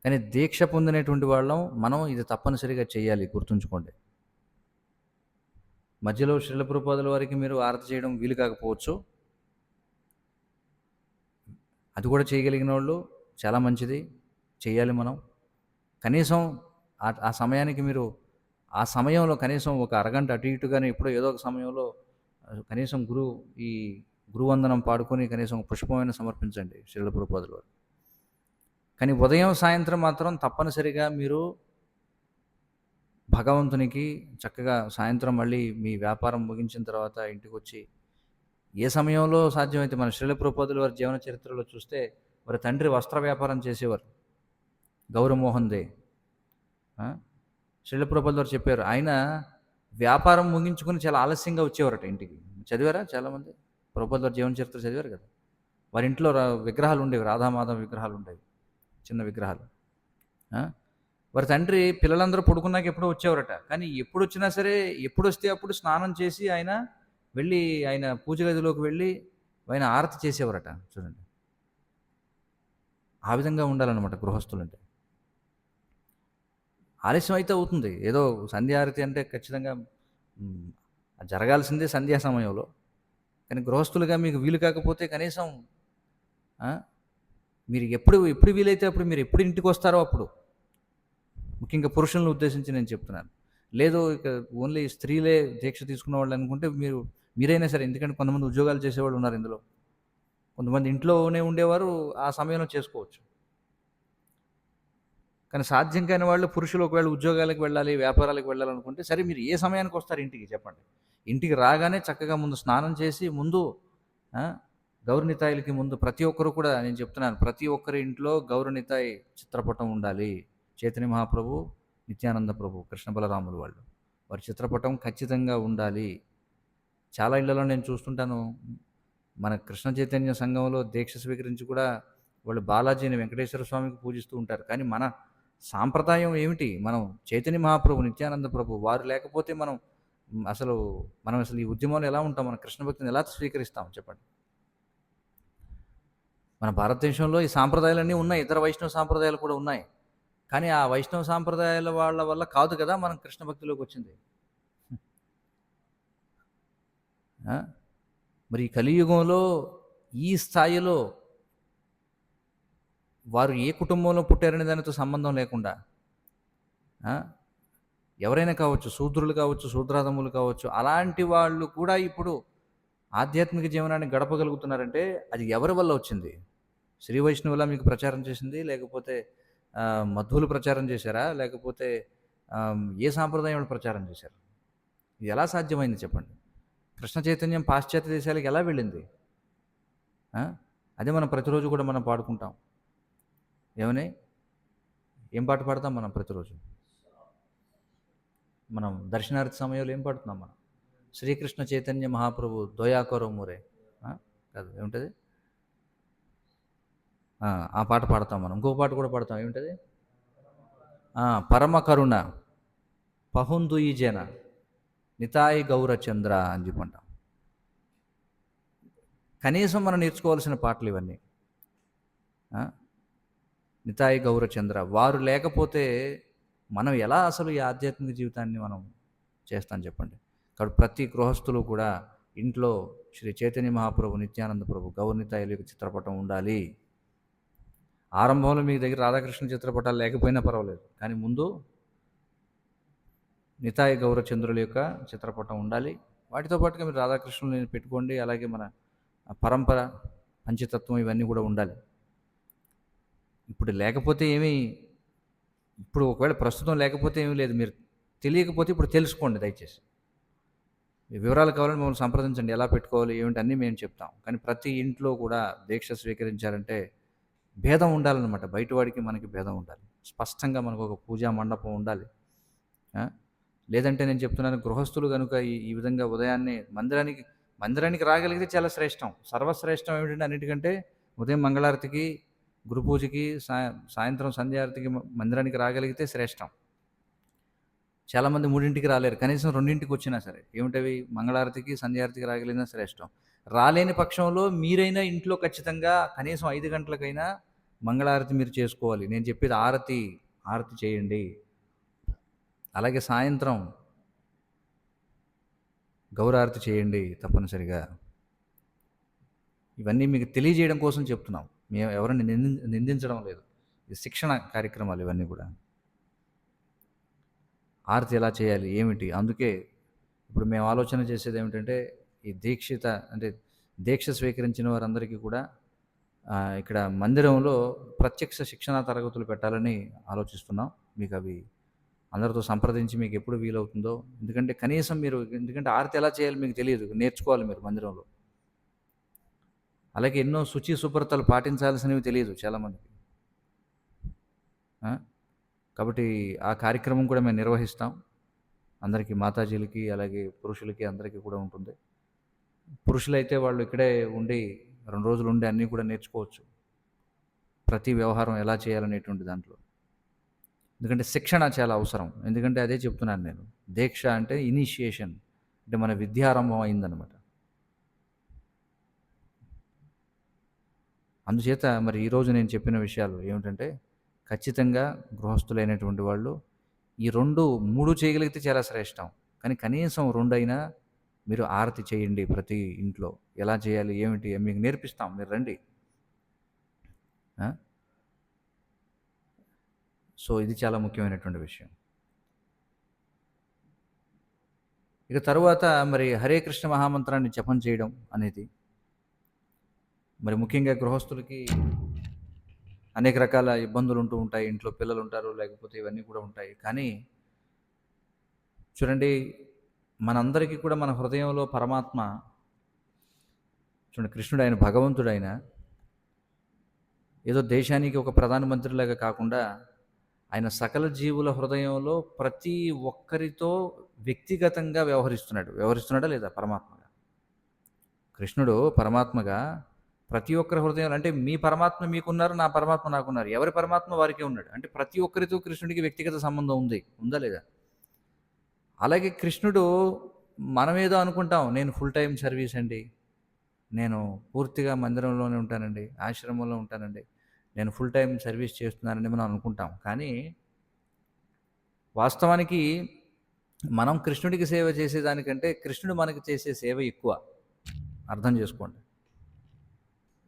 కానీ దీక్ష పొందినటువంటి వాళ్ళం మనం ఇది తప్పనిసరిగా చేయాలి, గుర్తుంచుకోండి. మధ్యలో శ్రీల ప్రభుపాదుల వారికి మీరు ఆరతి చేయడం వీలు కాకపోవచ్చు. అది కూడా చేయగలిగిన వాళ్ళు చాలా మంచిది, చేయాలి మనం. కనీసం ఆ సమయానికి మీరు ఆ సమయంలో కనీసం ఒక అరగంట అటు ఇటుగానే ఎప్పుడో ఏదో ఒక సమయంలో కనీసం ఈ గురువందనం పాడుకొని కనీసం పుష్పమైన సమర్పించండి శ్రీల ప్రభుపాదుల వారు. కానీ ఉదయం సాయంత్రం మాత్రం తప్పనిసరిగా మీరు భగవంతునికి చక్కగా సాయంత్రం మళ్ళీ మీ వ్యాపారం ముగించిన తర్వాత ఇంటికొచ్చి ఏ సమయంలో సాధ్యమైతే మన శ్రీల ప్రభుపాదుల వారి జీవన చరిత్రలో చూస్తే వారి తండ్రి వస్త్ర వ్యాపారం చేసేవారు, గౌరమోహన్ దే. ఆ? శ్రీల ప్రభుపాదుల వారు చెప్పారు, ఆయన వ్యాపారం ముగించుకుని చాలా ఆలస్యంగా వచ్చేవారట ఇంటికి. చదివారా చాలామంది? ప్రభుపాదుల వారి జీవన చరిత్ర చదివారు కదా. వారి ఇంట్లో విగ్రహాలు ఉండేవి, రాధామాధవ విగ్రహాలు ఉండేవి, చిన్న విగ్రహాలు. ఆ? వారి తండ్రి పిల్లలందరూ పడుకున్నాక ఎప్పుడో వచ్చేవారట. కానీ ఎప్పుడు వచ్చినా సరే, ఎప్పుడు వస్తే అప్పుడు స్నానం చేసి ఆయన వెళ్ళి ఆయన పూజ గదిలోకి వెళ్ళి ఆయన ఆరతి చేసేవారట. చూడండి, ఆ విధంగా ఉండాలన్నమాట గృహస్థులంటే. ఆలస్యం అయితే అవుతుంది, ఏదో సంధ్యారతి అంటే ఖచ్చితంగా జరగాల్సిందే సంధ్యా సమయంలో. కానీ గృహస్థులుగా మీకు వీలు కాకపోతే కనీసం మీరు ఎప్పుడు ఎప్పుడు వీలైతే అప్పుడు, మీరు ఎప్పుడు ఇంటికి వస్తారో అప్పుడు, ముఖ్యంగా పురుషులను ఉద్దేశించి నేను చెప్తున్నాను. లేదు ఇక ఓన్లీ స్త్రీలే దీక్ష తీసుకున్న వాళ్ళు అనుకుంటే మీరైనా సరే, ఎందుకంటే కొంతమంది ఉద్యోగాలు చేసేవాళ్ళు ఉన్నారు ఇందులో, కొంతమంది ఇంట్లోనే ఉండేవారు, ఆ సమయంలో చేసుకోవచ్చు. కానీ సాధ్యం కాని వాళ్ళు, పురుషులు ఒకవేళ ఉద్యోగాలకు వెళ్ళాలి, వ్యాపారాలకు వెళ్ళాలనుకుంటే సరే, మీరు ఏ సమయానికి వస్తారు ఇంటికి చెప్పండి. ఇంటికి రాగానే చక్కగా ముందు స్నానం చేసి, ముందు గౌరనితాయిలకి ముందు ప్రతి ఒక్కరు కూడా, నేను చెప్తున్నాను, ప్రతి ఒక్కరి ఇంట్లో గౌరనితాయి చిత్రపటం ఉండాలి. చైతన్య మహాప్రభు, నిత్యానంద ప్రభు, కృష్ణ బలరాములు వాళ్ళు, వారి చిత్రపటం ఖచ్చితంగా ఉండాలి. చాలా ఇళ్లలో నేను చూస్తుంటాను, మన కృష్ణ చైతన్య సంఘంలో దీక్ష స్వీకరించి కూడా వాళ్ళు బాలాజీని, వెంకటేశ్వర స్వామికి పూజిస్తూ ఉంటారు. కానీ మన సాంప్రదాయం ఏమిటి? మనం చైతన్య మహాప్రభు, నిత్యానంద ప్రభు వారు లేకపోతే మనం అసలు ఈ ఉద్యమంలో ఎలా ఉంటాం? మన కృష్ణ భక్తిని ఎలా స్వీకరిస్తాం చెప్పండి? మన భారతదేశంలో ఈ సాంప్రదాయాలన్నీ ఉన్నాయి, ఇతర వైష్ణవ సాంప్రదాయాలు కూడా ఉన్నాయి. కానీ ఆ వైష్ణవ సాంప్రదాయాల వాళ్ళ వల్ల కాదు కదా మనం కృష్ణ భక్తిలోకి వచ్చింది. మరి ఈ కలియుగంలో ఈ స్థాయిలో వారు ఏ కుటుంబంలో పుట్టారనే దానితో సంబంధం లేకుండా, ఎవరైనా కావచ్చు, శూద్రులు కావచ్చు, శూద్రాదములు కావచ్చు, అలాంటి వాళ్ళు కూడా ఇప్పుడు ఆధ్యాత్మిక జీవనాన్ని గడపగలుగుతున్నారంటే అది ఎవరి వల్ల వచ్చింది? శ్రీ వైష్ణవులా మీకు ప్రచారం చేసింది, లేకపోతే మధ్వులు ప్రచారం చేశారా, లేకపోతే ఏ సాంప్రదాయం ప్రచారం చేశారు? ఇది ఎలా సాధ్యమైంది చెప్పండి? కృష్ణ చైతన్యం పాశ్చాత్య దేశాలకు ఎలా వెళ్ళింది? అదే మనం ప్రతిరోజు కూడా మనం పాడుకుంటాం. ఏమని, ఏం పాట పాడతాం మనం ప్రతిరోజు? మనం దర్శనార్థి సమయంలో ఏం పాడుతున్నాం మనం? శ్రీకృష్ణ చైతన్య మహాప్రభు దోయాకరో మూరే కాదు, ఏముంటుంది? ఆ పాట పాడతాం మనం. ఇంకో పాట కూడా పాడతాం, ఏమిటది? పరమ కరుణ పహుందు ఈ జన నితాయి గౌరచంద్ర అని చెప్పంటాం. కనీసం మనం నేర్చుకోవాల్సిన పాటలు ఇవన్నీ. నితాయి గౌరచంద్ర వారు లేకపోతే మనం ఎలా అసలు ఈ ఆధ్యాత్మిక జీవితాన్ని మనం చేస్తాం చెప్పండి? కాబట్టి ప్రతి గృహస్థులు కూడా ఇంట్లో శ్రీ చైతన్య మహాప్రభు, నిత్యానంద ప్రభు, గౌరనితాయిల యొక్క చిత్రపటం ఉండాలి. ఆరంభంలో మీ దగ్గర రాధాకృష్ణ చిత్రపటాలు లేకపోయినా పర్వాలేదు, కానీ ముందు నితాయి గౌరచంద్రుల యొక్క చిత్రపటం ఉండాలి. వాటితో పాటుగా మీరు రాధాకృష్ణుని పెట్టుకోండి. అలాగే మన పరంపర, పంచతత్వం ఇవన్నీ కూడా ఉండాలి. ఇప్పుడు లేకపోతే ఇప్పుడు ఒకవేళ ప్రస్తుతం లేకపోతే ఏమీ లేదు. మీరు తెలియకపోతే ఇప్పుడు తెలుసుకోండి దయచేసి. వివరాలు కావాలని మమ్మల్ని సంప్రదించండి, ఎలా పెట్టుకోవాలి ఏమిటి అన్నీ మేము చెప్తాం. కానీ ప్రతి ఇంట్లో కూడా దీక్ష స్వీకరించాలంటే భేదం ఉండాలన్నమాట. బయటవాడికి మనకి భేదం ఉండాలి, స్పష్టంగా మనకు ఒక పూజా మండపం ఉండాలి. లేదంటే నేను చెప్తున్నాను, గృహస్థులు కనుక ఈ విధంగా ఉదయాన్నే మందిరానికి రాగలిగితే చాలా శ్రేష్టం. సర్వశ్రేష్టం ఏమిటంటే అన్నిటికంటే ఉదయం మంగళారతికి, గురు పూజకి, సాయంత్రం సంధ్యారతికి మందిరానికి రాగలిగితే శ్రేష్టం. చాలామంది 3ంటికి రాలేరు, కనీసం 2ంటికి వచ్చినా సరే ఏమిటవి, మంగళారతికి, సంధ్యారతికి రాగలిగినా శ్రేష్టం. రాలేని పక్షంలో మీరైనా ఇంట్లో ఖచ్చితంగా కనీసం 5 గంటలకైనా మంగళారతి మీరు చేసుకోవాలి. నేను చెప్పేది ఆరతి చేయండి. అలాగే సాయంత్రం గౌరారతి చేయండి తప్పనిసరిగా. ఇవన్నీ మీకు తెలియజేయడం కోసం చెప్తున్నాం, మేము ఎవరిని నిందించడం లేదు. ఇది శిక్షణ కార్యక్రమాలు ఇవన్నీ కూడా. ఆరతి ఎలా చేయాలి ఏమిటి, అందుకే ఇప్పుడు మేము ఆలోచన చేసేది ఏమిటంటే, ఈ దీక్ష స్వీకరించిన వారందరికీ కూడా ఇక్కడ మందిరంలో ప్రత్యక్ష శిక్షణా తరగతులు పెట్టాలని ఆలోచిస్తున్నాం. మీకు అవి అందరితో సంప్రదించి మీకు ఎప్పుడు వీలవుతుందో, ఎందుకంటే కనీసం మీరు, ఎందుకంటే ఆరతి ఎలా చేయాలో మీకు తెలియదు, నేర్చుకోవాలి మీరు మందిరంలో. అలాగే ఎన్నో శుచి శుభ్రతలు పాటించాల్సినవి తెలియదు చాలామందికి. ఆ? కాబట్టి ఆ కార్యక్రమం కూడా మేము నిర్వహిస్తాం. అందరికీ, మాతాజీలకి అలాగే పురుషులకి అందరికీ కూడా ఉంటుంది. పురుషులైతే వాళ్ళు ఇక్కడే ఉండి 2 రోజులు ఉండి అన్నీ కూడా నేర్చుకోవచ్చు, ప్రతి వ్యవహారం ఎలా చేయాలనేటువంటి దాంట్లో. ఎందుకంటే శిక్షణ చాలా అవసరం. ఎందుకంటే అదే చెప్తున్నాను నేను, దీక్ష అంటే ఇనిషియేషన్, అంటే మన విద్యారంభం అయిందనమాట. అందుచేత మరి ఈరోజు నేను చెప్పిన విషయాలు ఏమిటంటే, ఖచ్చితంగా గృహస్థులైనటువంటి వాళ్ళు ఈ 2, 3 చేయగలిగితే చాలా శ్రేష్టం. కానీ కనీసం 2 అయినా మీరు ఆరతి చేయండి ప్రతి ఇంట్లో. ఎలా చేయాలి ఏమిటి మీకు నేర్పిస్తాం, మీరు రండి. సో ఇది చాలా ముఖ్యమైనటువంటి విషయం. ఇక తరువాత మరి హరే కృష్ణ మహామంత్రాన్ని జపం చేయడం అనేది, మరి ముఖ్యంగా గృహస్థులకి అనేక రకాల ఇబ్బందులు ఉంటూ ఉంటాయి. ఇంట్లో పిల్లలు ఉంటారు, లేకపోతే ఇవన్నీ కూడా ఉంటాయి. కానీ చూడండి, మనందరికీ కూడా మన హృదయంలో పరమాత్మ, చూడండి, కృష్ణుడు ఆయన భగవంతుడైన ఏదో దేశానికి ఒక ప్రధానమంత్రిలాగా కాకుండా ఆయన సకల జీవుల హృదయంలో ప్రతి ఒక్కరితో వ్యక్తిగతంగా వ్యవహరిస్తున్నాడా లేదా? పరమాత్మగా, కృష్ణుడు పరమాత్మగా ప్రతి ఒక్కరి హృదయంలో, అంటే మీ పరమాత్మ మీకున్నారు, నా పరమాత్మ నాకున్నారు, ఎవరి పరమాత్మ వారికే ఉన్నాడు. అంటే ప్రతి ఒక్కరితో కృష్ణుడికి వ్యక్తిగత సంబంధం ఉందా లేదా? అలాగే కృష్ణుడు, మనమేదో అనుకుంటాం, నేను ఫుల్ టైం సర్వీస్ అండి, నేను పూర్తిగా మందిరంలోనే ఉంటానండి, ఆశ్రమంలో ఉంటానండి, నేను ఫుల్ టైం సర్వీస్ చేస్తున్నానని మనం అనుకుంటాం. కానీ వాస్తవానికి మనం కృష్ణుడికి సేవ చేసేదానికంటే కృష్ణుడు మనకి చేసే సేవ ఎక్కువ. అర్థం చేసుకోండి.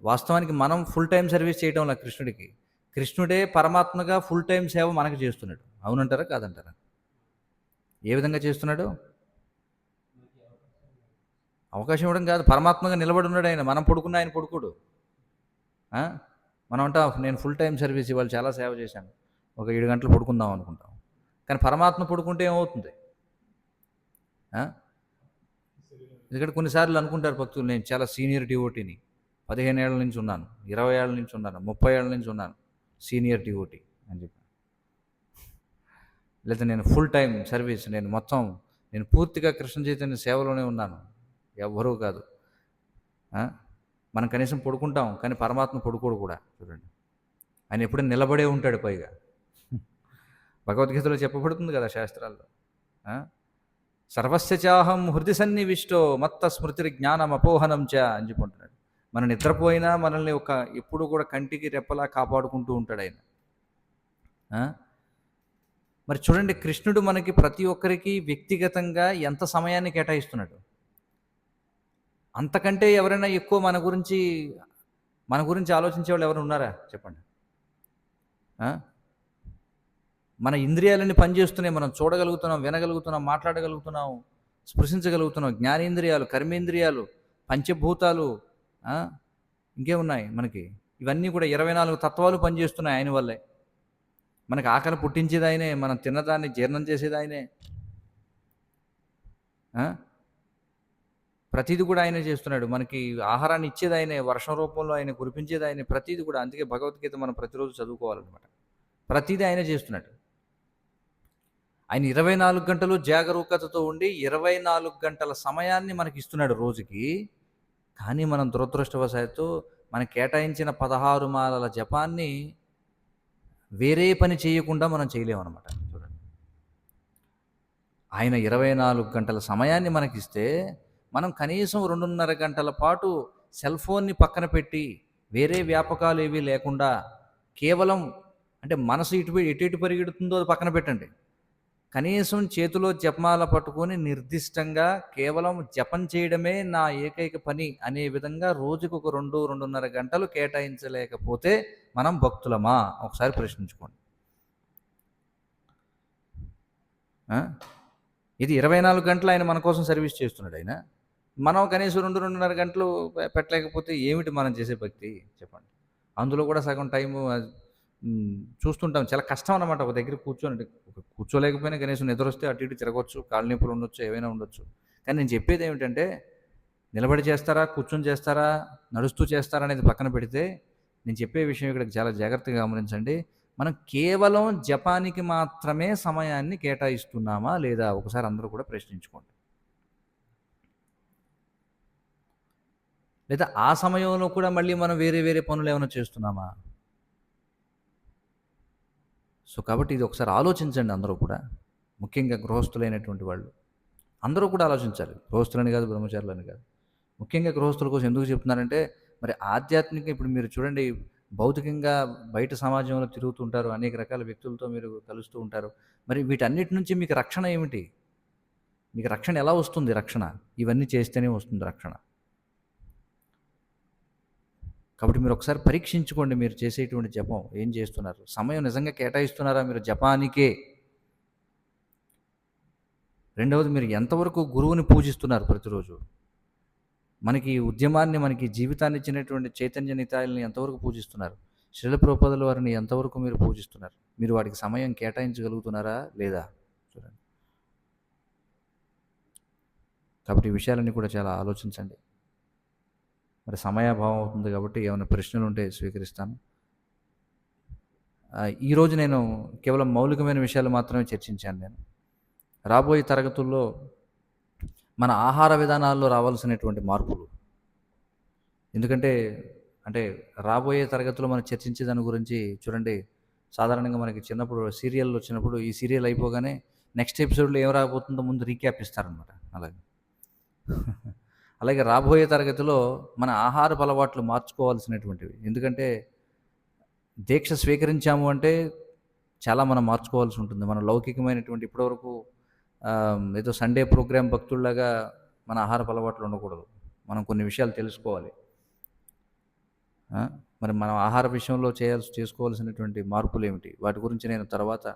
వాస్తవానికి మనం ఫుల్ టైం సర్వీస్ చేయడంలో కృష్ణుడికి, కృష్ణుడే పరమాత్మగా ఫుల్ టైం సేవ మనకు చేస్తున్నాడు. అవునంటారా కాదంటారా? ఏ విధంగా చేస్తున్నాడు? అవకాశం ఇవ్వడం కాదు, పరమాత్మగా నిలబడి ఉన్నాడు ఆయన. మనం పడుకున్న ఆయన పడుకోడు. మనం అంటాం, నేను ఫుల్ టైం సర్వీస్ ఇవాళ చాలా సేవ చేశాను, ఒక 7 గంటలు పడుకుందాం అనుకుంటాం. కానీ పరమాత్మ పడుకుంటే ఏమవుతుంది? ఎందుకంటే కొన్నిసార్లు అనుకుంటారు భక్తులు, నేను చాలా సీనియర్ డివోటీని, 15 ఏళ్ల నుంచి ఉన్నాను, 20 ఏళ్ల నుంచి ఉన్నాను, 30 ఏళ్ల నుంచి ఉన్నాను, సీనియర్ డివోటీ అని చెప్పి. లేదా నేను ఫుల్ టైం సర్వీస్, నేను పూర్తిగా కృష్ణ చైతన్య సేవలోనే ఉన్నాను. ఎవ్వరూ కాదు. మనం కనీసం పడుకుంటాం, కానీ పరమాత్మ పడుకోడు కూడా. చూడండి, ఆయన ఎప్పుడూ నిలబడే ఉంటాడు. పైగా భగవద్గీతలో చెప్పబడుతుంది కదా, శాస్త్రాల్లో, సర్వస్య చాహం హృది సన్నివిష్టో మత్త స్మృతి జ్ఞానం అపోహనం చ అని చెప్పుకుంటున్నాడు. మనం నిద్రపోయినా మనల్ని ఎప్పుడు కూడా కంటికి రెప్పలా కాపాడుకుంటూ ఉంటాడు ఆయన. మరి చూడండి, కృష్ణుడు మనకి ప్రతి ఒక్కరికి వ్యక్తిగతంగా ఎంత సమయాన్ని కేటాయిస్తున్నాడు. అంతకంటే ఎవరైనా ఎక్కువ మన గురించి ఆలోచించే వాళ్ళు ఎవరు ఉన్నారా చెప్పండి? మన ఇంద్రియాలన్నీ పనిచేస్తున్నాయి, మనం చూడగలుగుతున్నాం, వినగలుగుతున్నాం, మాట్లాడగలుగుతున్నాం, స్పృశించగలుగుతున్నాం. జ్ఞానేంద్రియాలు, కర్మేంద్రియాలు, పంచభూతాలు, ఇంకేమున్నాయి మనకి? ఇవన్నీ కూడా 24 తత్వాలు పనిచేస్తున్నాయి ఆయన వల్లే. మనకి ఆకలి పుట్టించేది ఆయనే, మనం తిన్నదాన్ని జీర్ణం చేసేది ఆయనే. ప్రతిదీ కూడా ఆయనే చేస్తున్నాడు. మనకి ఆహారాన్ని ఇచ్చేది ఆయనే, వర్షం రూపంలో ఆయన కురిపించేది ఆయనే, ప్రతిదీ కూడా. అందుకే భగవద్గీత మనం ప్రతిరోజు చదువుకోవాలన్నమాట. ప్రతిదీ ఆయనే చేస్తున్నాడు. ఆయన 24 గంటలు జాగరూకతతో ఉండి 24 గంటల సమయాన్ని మనకి ఇస్తున్నాడు రోజుకి. కానీ మనం దురదృష్టవశాత్తు మనకి కేటాయించిన 16 మాలల జపాన్ని వేరే పని చేయకుండా మనం చేయలేమన్నమాట. చూడండి, ఆయన 24 గంటల సమయాన్ని మనకిస్తే మనం కనీసం 2.5 గంటల పాటు సెల్ ఫోన్ని పక్కన పెట్టి వేరే వ్యాపకాలు ఏవీ లేకుండా కేవలం, అంటే మనసు ఎటు పరిగెడుతుందో అది పక్కన పెట్టండి, కనీసం చేతిలో జపమాల పట్టుకొని నిర్దిష్టంగా కేవలం జపం చేయడమే నా ఏకైక పని అనే విధంగా రోజుకు ఒక 2-2.5 గంటలు కేటాయించలేకపోతే మనం భక్తులమా? ఒకసారి ప్రశ్నించుకోండి. ఇది 24 గంటలు ఆయన మన కోసం సర్వీస్ చేస్తున్నాడు. ఆయన మనం కనీసం 2-2.5 గంటలు పెట్టలేకపోతే ఏమిటి మనం చేసే భక్తి చెప్పండి? అందులో కూడా సగం టైము చూస్తుంటాం. చాలా కష్టం అన్నమాట ఒక దగ్గర కూర్చొని. అంటే కూర్చోలేకపోయినా కనీసం నిద్రొస్తే అటు ఇటు తిరగొచ్చు, కాళ్ళు నొప్పులు ఉండొచ్చు, ఏవైనా ఉండొచ్చు. కానీ నేను చెప్పేదేమిటంటే నిలబడి చేస్తారా? కూర్చొని చేస్తారా? నడుస్తూ చేస్తారా? అనేది పక్కన పెడితే, నేను చెప్పే విషయం ఇక్కడ చాలా జాగ్రత్తగా గమనించండి. మనం కేవలం జపానికి మాత్రమే సమయాన్ని కేటాయిస్తున్నామా? లేదా? ఒకసారి అందరూ కూడా ప్రశ్నించుకోండి. లేదా ఆ సమయంలో కూడా మళ్ళీ మనం వేరే వేరే పనులేమైనా చేస్తున్నామా? సో, కాబట్టి ఇది ఒకసారి ఆలోచించండి అందరూ కూడా. ముఖ్యంగా గృహస్థులైనటువంటి వాళ్ళు. అందరూ కూడా ఆలోచించాలి. గృహస్థులని కాదు, బ్రహ్మచారులని కాదు. ముఖ్యంగా గృహస్థుల కోసం ఎందుకు చెప్తున్నానంటే, మరి ఆధ్యాత్మిక ఇప్పుడు మీరు చూడండి, భౌతికంగా బయట సమాజంలో తిరుగుతుంటారు. అనేక రకాల వ్యక్తులతో మీరు కలుస్తూ ఉంటారు. మరి వీటన్నిటి నుంచి మీకు రక్షణ ఏమిటి? మీకు రక్షణ ఎలా వస్తుంది రక్షణ? ఇవన్నీ చేస్తేనే వస్తుంది రక్షణ. కాబట్టి మీరు ఒకసారి పరీక్షించుకోండి మీరు చేసేటువంటి జపం ఏం చేస్తున్నారు? సమయం నిజంగా కేటాయిస్తున్నారా మీరు జపానికే? రెండవది మీరు ఎంతవరకు గురువుని పూజిస్తున్నారు ప్రతిరోజు? మనకి ఉద్యమాన్ని, మనకి జీవితాన్ని ఇచ్చినటువంటి చైతన్య నితాయిల్ని ఎంతవరకు పూజిస్తున్నారు? శ్రీల ప్రభుపాదుల వారిని ఎంతవరకు మీరు పూజిస్తున్నారు? మీరు వాటికి సమయం కేటాయించగలుగుతున్నారా లేదా? చూడండి. కాబట్టి ఈ విషయాలన్నీ కూడా చాలా ఆలోచించండి. మరి సమయాభావం అవుతుంది కాబట్టి ఏమైనా ప్రశ్నలు ఉంటే స్వీకరిస్తాను. ఈరోజు నేను కేవలం మౌలికమైన విషయాలు మాత్రమే చర్చించాను నేను. రాబోయే తరగతుల్లో మన ఆహార విధానాల్లో రావాల్సినటువంటి మార్పులు. ఎందుకంటే అంటే రాబోయే తరగతిలో మనం చర్చించే దాని గురించి చూడండి, సాధారణంగా మనకి చిన్నప్పుడు సీరియల్ వచ్చినప్పుడు ఈ సీరియల్ అయిపోగానే నెక్స్ట్ ఎపిసోడ్లో ఏం రాబోతుందో ముందు రీక్యాప్ ఇస్తారనమాట. అలాగే అలాగే రాబోయే తరగతిలో మన ఆహారపు అలవాట్లు మార్చుకోవాల్సినటువంటివి. ఎందుకంటే దీక్ష స్వీకరించాము అంటే చాలా మనం మార్చుకోవాల్సి ఉంటుంది. మన లౌకికమైనటువంటి ఇప్పటివరకు ఏదో సండే ప్రోగ్రామ్ భక్తుల్లాగా మన ఆహారపు అలవాట్లు ఉండకూడదు. మనం కొన్ని విషయాలు తెలుసుకోవాలి. మరి మనం ఆహార విషయంలో చేసుకోవాల్సినటువంటి మార్పులు ఏమిటి? వాటి గురించి నేను తర్వాత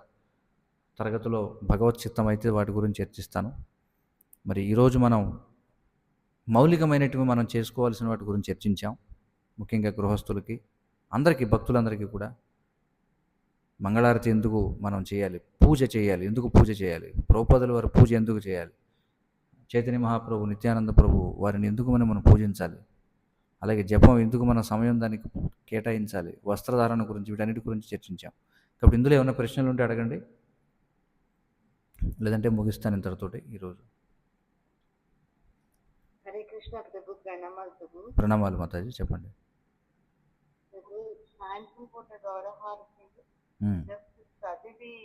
తరగతిలో భగవత్ చిత్తం అయితే వాటి గురించి చర్చిస్తాను. మరి ఈరోజు మనం మౌలికమైనటివి మనం చేసుకోవాల్సిన వాటి గురించి చర్చించాం. ముఖ్యంగా గృహస్థులకి, అందరికీ, భక్తులందరికీ కూడా మంగళారతి ఎందుకు మనం చేయాలి? పూజ చేయాలి. ఎందుకు పూజ చేయాలి? ప్రభుపాదుల వారి పూజ ఎందుకు చేయాలి? చైతన్య మహాప్రభు, నిత్యానంద ప్రభు వారిని ఎందుకు మనం పూజించాలి? అలాగే జపం ఎందుకు మన సమయం దానికి కేటాయించాలి? వస్త్రధారణ గురించి, వీటన్నిటి గురించి చర్చించాం. కాబట్టి ఇందులో ఏమైనా ప్రశ్నలు ఉంటే అడగండి, లేదంటే ముగిస్తాను ఇంతటితోటి ఈరోజు. హరే కృష్ణ ప్రభు, ప్రణామాలు ప్రభు. ప్రణామాలు మాతాజీ, చెప్పండి. ప్రభు, సాయంత్రం పూట గౌరవహారతి జస్ట్ చదివి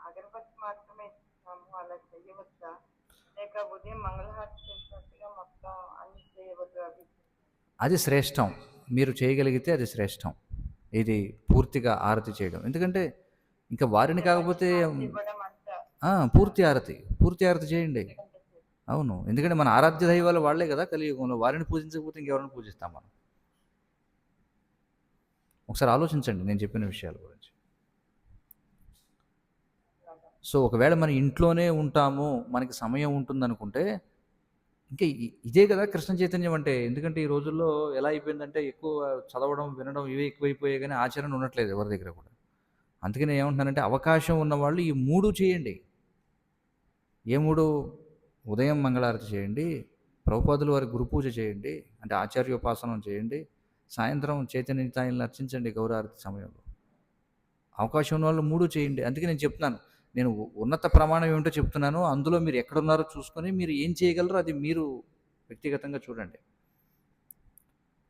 అగరబత్తి మాత్రమే ఇస్తున్నాము, అలా చేయవచ్చా? లేక ఉదయం మంగళహారతి చేసినట్టుగా మొత్తం అన్ని చేయవద్దు? అది శ్రేష్టం. మీరు చేయగలిగితే అది శ్రేష్టం. ఇది పూర్తిగా ఆరతి చేయడం. ఎందుకంటే ఇంకా వారిని కాకపోతే పూర్తి ఆరతి చేయండి. అవును, ఎందుకంటే మన ఆరాధ్య దైవాలు వాళ్ళే కదా కలియుగంలో. వారిని పూజించకపోతే ఇంకెవరిని పూజిస్తాం మనం? ఒకసారి ఆలోచించండి నేను చెప్పిన విషయాల గురించి. సో ఒకవేళ మన ఇంట్లోనే ఉంటాము, మనకి సమయం ఉంటుందనుకుంటే ఇంకా ఇదే కదా కృష్ణ చైతన్యం అంటే. ఎందుకంటే ఈ రోజుల్లో ఎలా అయిపోయిందంటే ఎక్కువ చదవడం, వినడం ఇవే ఎక్కువైపోయాయి, కానీ ఆచరణ ఉండట్లేదు ఎవరి దగ్గర కూడా. అందుకే నేను ఏమంటున్నానంటే అవకాశం ఉన్నవాళ్ళు ఈ 3 చేయండి. ఏ 3? ఉదయం మంగళారతి చేయండి, ప్రభుపాదుల వారి గురు పూజ చేయండి, అంటే ఆచార్యోపాసనం చేయండి, సాయంత్రం చైతన్య నితాయిల్ని అర్చించండి గౌరారతి సమయంలో. అవకాశం ఉన్న వాళ్ళు 3 చేయండి. అందుకే నేను చెప్తున్నాను, నేను ఉన్నత ప్రమాణం ఏమిటో చెప్తున్నాను. అందులో మీరు ఎక్కడున్నారో చూసుకొని మీరు ఏం చేయగలరో అది మీరు వ్యక్తిగతంగా చూడండి.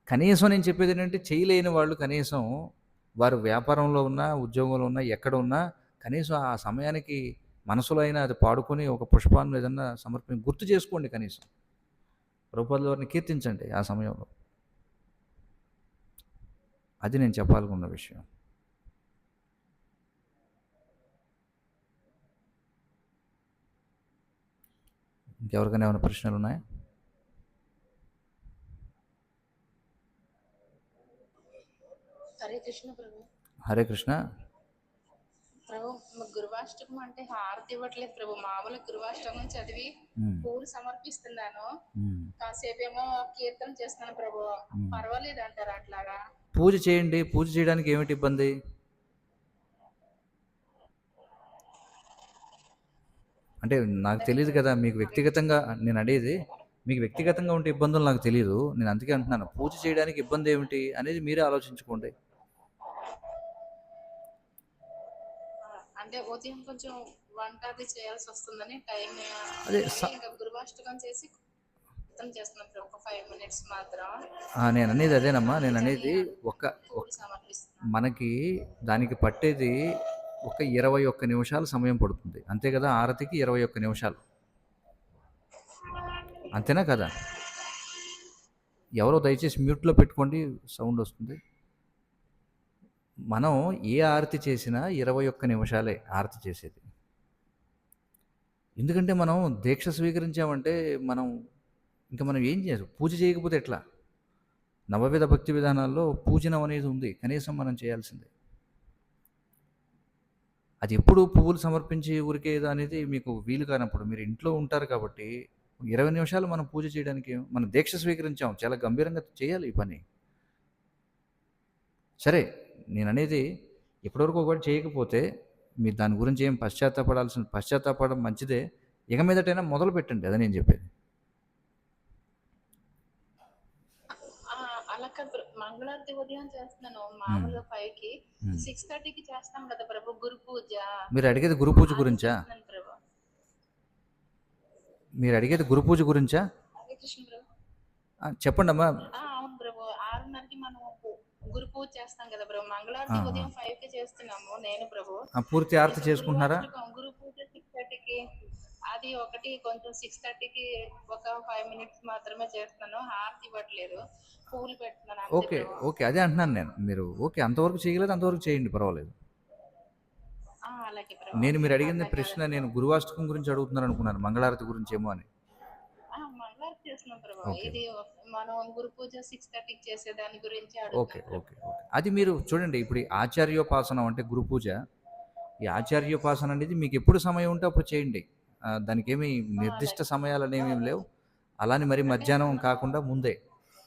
కనీసం నేను చెప్పేది ఏంటంటే చేయలేని వాళ్ళు కనీసం వారు వ్యాపారంలో ఉన్నా, ఉద్యోగంలో ఉన్నా, ఎక్కడ ఉన్నా కనీసం ఆ సమయానికి మనసులో అయినా అది పాడుకొని ఒక పుష్పాన్ని ఏదన్నా గుర్తు చేసుకోండి. కనీసం ప్రభుపాదుల వారిని కీర్తించండి ఆ సమయంలో. అది నేను చెప్పాలనుకున్న విషయం. ఇంకెవరికైనా ఏమైనా ప్రశ్నలు ఉన్నాయా? హరే కృష్ణ ప్రభు. హరే కృష్ణ ప్రభు, గురువాష్టకం అంటే హారతి ఇవ్వట్లేదు ప్రభు. మామూలు గురువాష్టకం చదివి పూలు సమర్పిస్తున్నాను, కాసేపేమో కీర్తన చేస్తున్నాను ప్రభు. పర్వాలేదు అంటారా అట్లాగా? పూజ చేయండి. పూజ చేయడానికి ఏమిటి ఇబ్బంది? అంటే నాకు తెలీదు కదా! మీకు వ్యక్తిగతంగా నేను అడిగేది, మీకు వ్యక్తిగతంగా ఉంటే ఇబ్బందులు నాకు తెలీదు. నేను అందుకే అంటున్నాను. పూజ చేయడానికి ఇబ్బందేమిటి అనేది మీరే ఆలోచించుకోండి. అంటే ఉదయం కొంచెం వంట అది చేయాల్సి వస్తుందని టైం అదే ఇంకా గురువాష్టకం చేసి కీర్తన చేస్తున్నాం ప్రభు. ఒక 5 మినిట్స్ మాత్రం నేననేది అదేనమ్మా. అందుకని నేననేది పూలు సమర్పిస్తున్నాం. మనకి దానికి పట్టేది ఒక 21 నిమిషాలు సమయం పడుతుంది. అంతే కదా! ఆరతికి 21 నిమిషాలు. అంతేనా కదా? ఎవరో దయచేసి మ్యూట్‌లో పెట్టుకోండి, సౌండ్ వస్తుంది. మనం ఏ ఆరతి చేసినా 21 నిమిషాలే ఆరతి చేసేది. ఎందుకంటే మనం దీక్ష స్వీకరించామంటే మనం ఏం చేయాలి? పూజ చేయకపోతే ఎట్లా? నవవిధ భక్తి విధానాల్లో పూజనం అనేది ఉంది. కనీసం మనం చేయాల్సిందే. అది ఎప్పుడు పువ్వులు సమర్పించి ఊరికే ఏదో అనేది మీకు వీలు కానప్పుడు మీరు ఇంట్లో ఉంటారు కాబట్టి 20 నిమిషాలు మనం పూజ చేయడానికి మనం దీక్ష స్వీకరించాం. చాలా గంభీరంగా చేయాలి ఈ పని. సరే, నేననేది ఇప్పటివరకు ఒకవేళ చేయకపోతే మీరు దాని గురించి ఏం పశ్చాత్తాపడడం మంచిదే. ఇక మీదటైనా మొదలుపెట్టండి. అదే నేను చెప్పేది. అలా కాదు, మంగళారతి ఉదయం చేస్తున్నాను మామూలుగా 5కి. 6:30కి చేస్తాం కదా ప్రభు గురు పూజ. మీరు అడిగేది గురు పూజ గురించా? చేస్తున్నాను ప్రభు. మీరు అడిగేది గురు పూజ గురించా? హరే కృష్ణ ప్రభు. చెప్పండమ్మా. అవును ప్రభు. 6:30కి మనం గురు పూజ చేస్తాం కదా ప్రభు. మంగళారతి ఉదయం 5కి చేస్తున్నాము నేను ప్రభు. పూర్తి ఆరతి చేసుకుంటున్నారా? గురు పూజ 6:30కి. అది ఒకటి కొంచెం 6:30కి ఒక 5 మినిట్స్ మాత్రమే చేస్తున్నాను. హారతి ఇవ్వట్లేదు, పూలు పెడుతున్నాను అంతే ఓకే, ప్రభు. ఓకే. అదే అంటున్నాను నేను. మీరు ఓకే అంతవరకు చేయగలదు అంతవరకు చేయండి, పర్వాలేదు. అలాగే ప్రభు. నేను మీరు అడిగిన ప్రశ్న నేను గురువాష్టకం గురించి అడుగుతున్నాను అనుకున్నాను, మంగళారతి గురించి ఏమో అని. మంగళారతి చేస్తున్నాం ప్రభు. ఓకే. ఇది మనం గురు పూజ 6:30కి చేసే దాని గురించి ఓకే, అడుగుతున్నాం. Okay, okay. అది మీరు చూడండి, ఇప్పుడు ఈ ఆచార్యోపాసనం అంటే గురు పూజ, ఈ ఆచార్యోపాసన అనేది మీకు ఎప్పుడు సమయం ఉంటే అప్పుడు చేయండి. దానికి ఏమి నిర్దిష్ట సమయాలు అనేవి ఏమి లేవు. అలానే మరి మధ్యాహ్నం కాకుండా ముందే.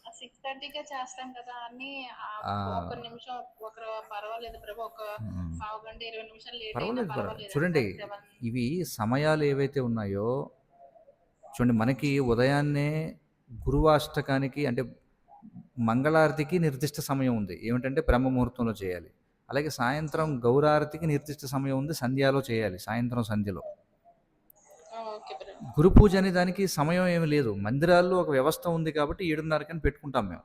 6:30కే చేస్తాం కదా అని ఆ, ఒక నిమిషం ఒక పర్వాలేదు ప్రభు. ఒక పావు గంట 20 నిమిషాలు లేట్ అయినా పర్వాలేదు. పర్వాలేదు. చూడండి, ఇవి సమయాలు ఏవైతే ఉన్నాయో చూడండి, మనకి ఉదయాన్నే గురువాష్టకానికి అంటే మంగళారతికి నిర్దిష్ట సమయం ఉంది. ఏమిటంటే బ్రహ్మ ముహూర్తంలో చేయాలి. అలాగే సాయంత్రం గౌరారతికి నిర్దిష్ట సమయం ఉంది, సంధ్యాలో చేయాలి, సాయంత్రం సంధ్యలో. ఓకే ప్రభు. గురు పూజ అనే దానికి సమయం ఏమి లేదు. మందిరాల్లో ఒక వ్యవస్థ ఉంది కాబట్టి 7:30కని పెట్టుకుంటాం మేము.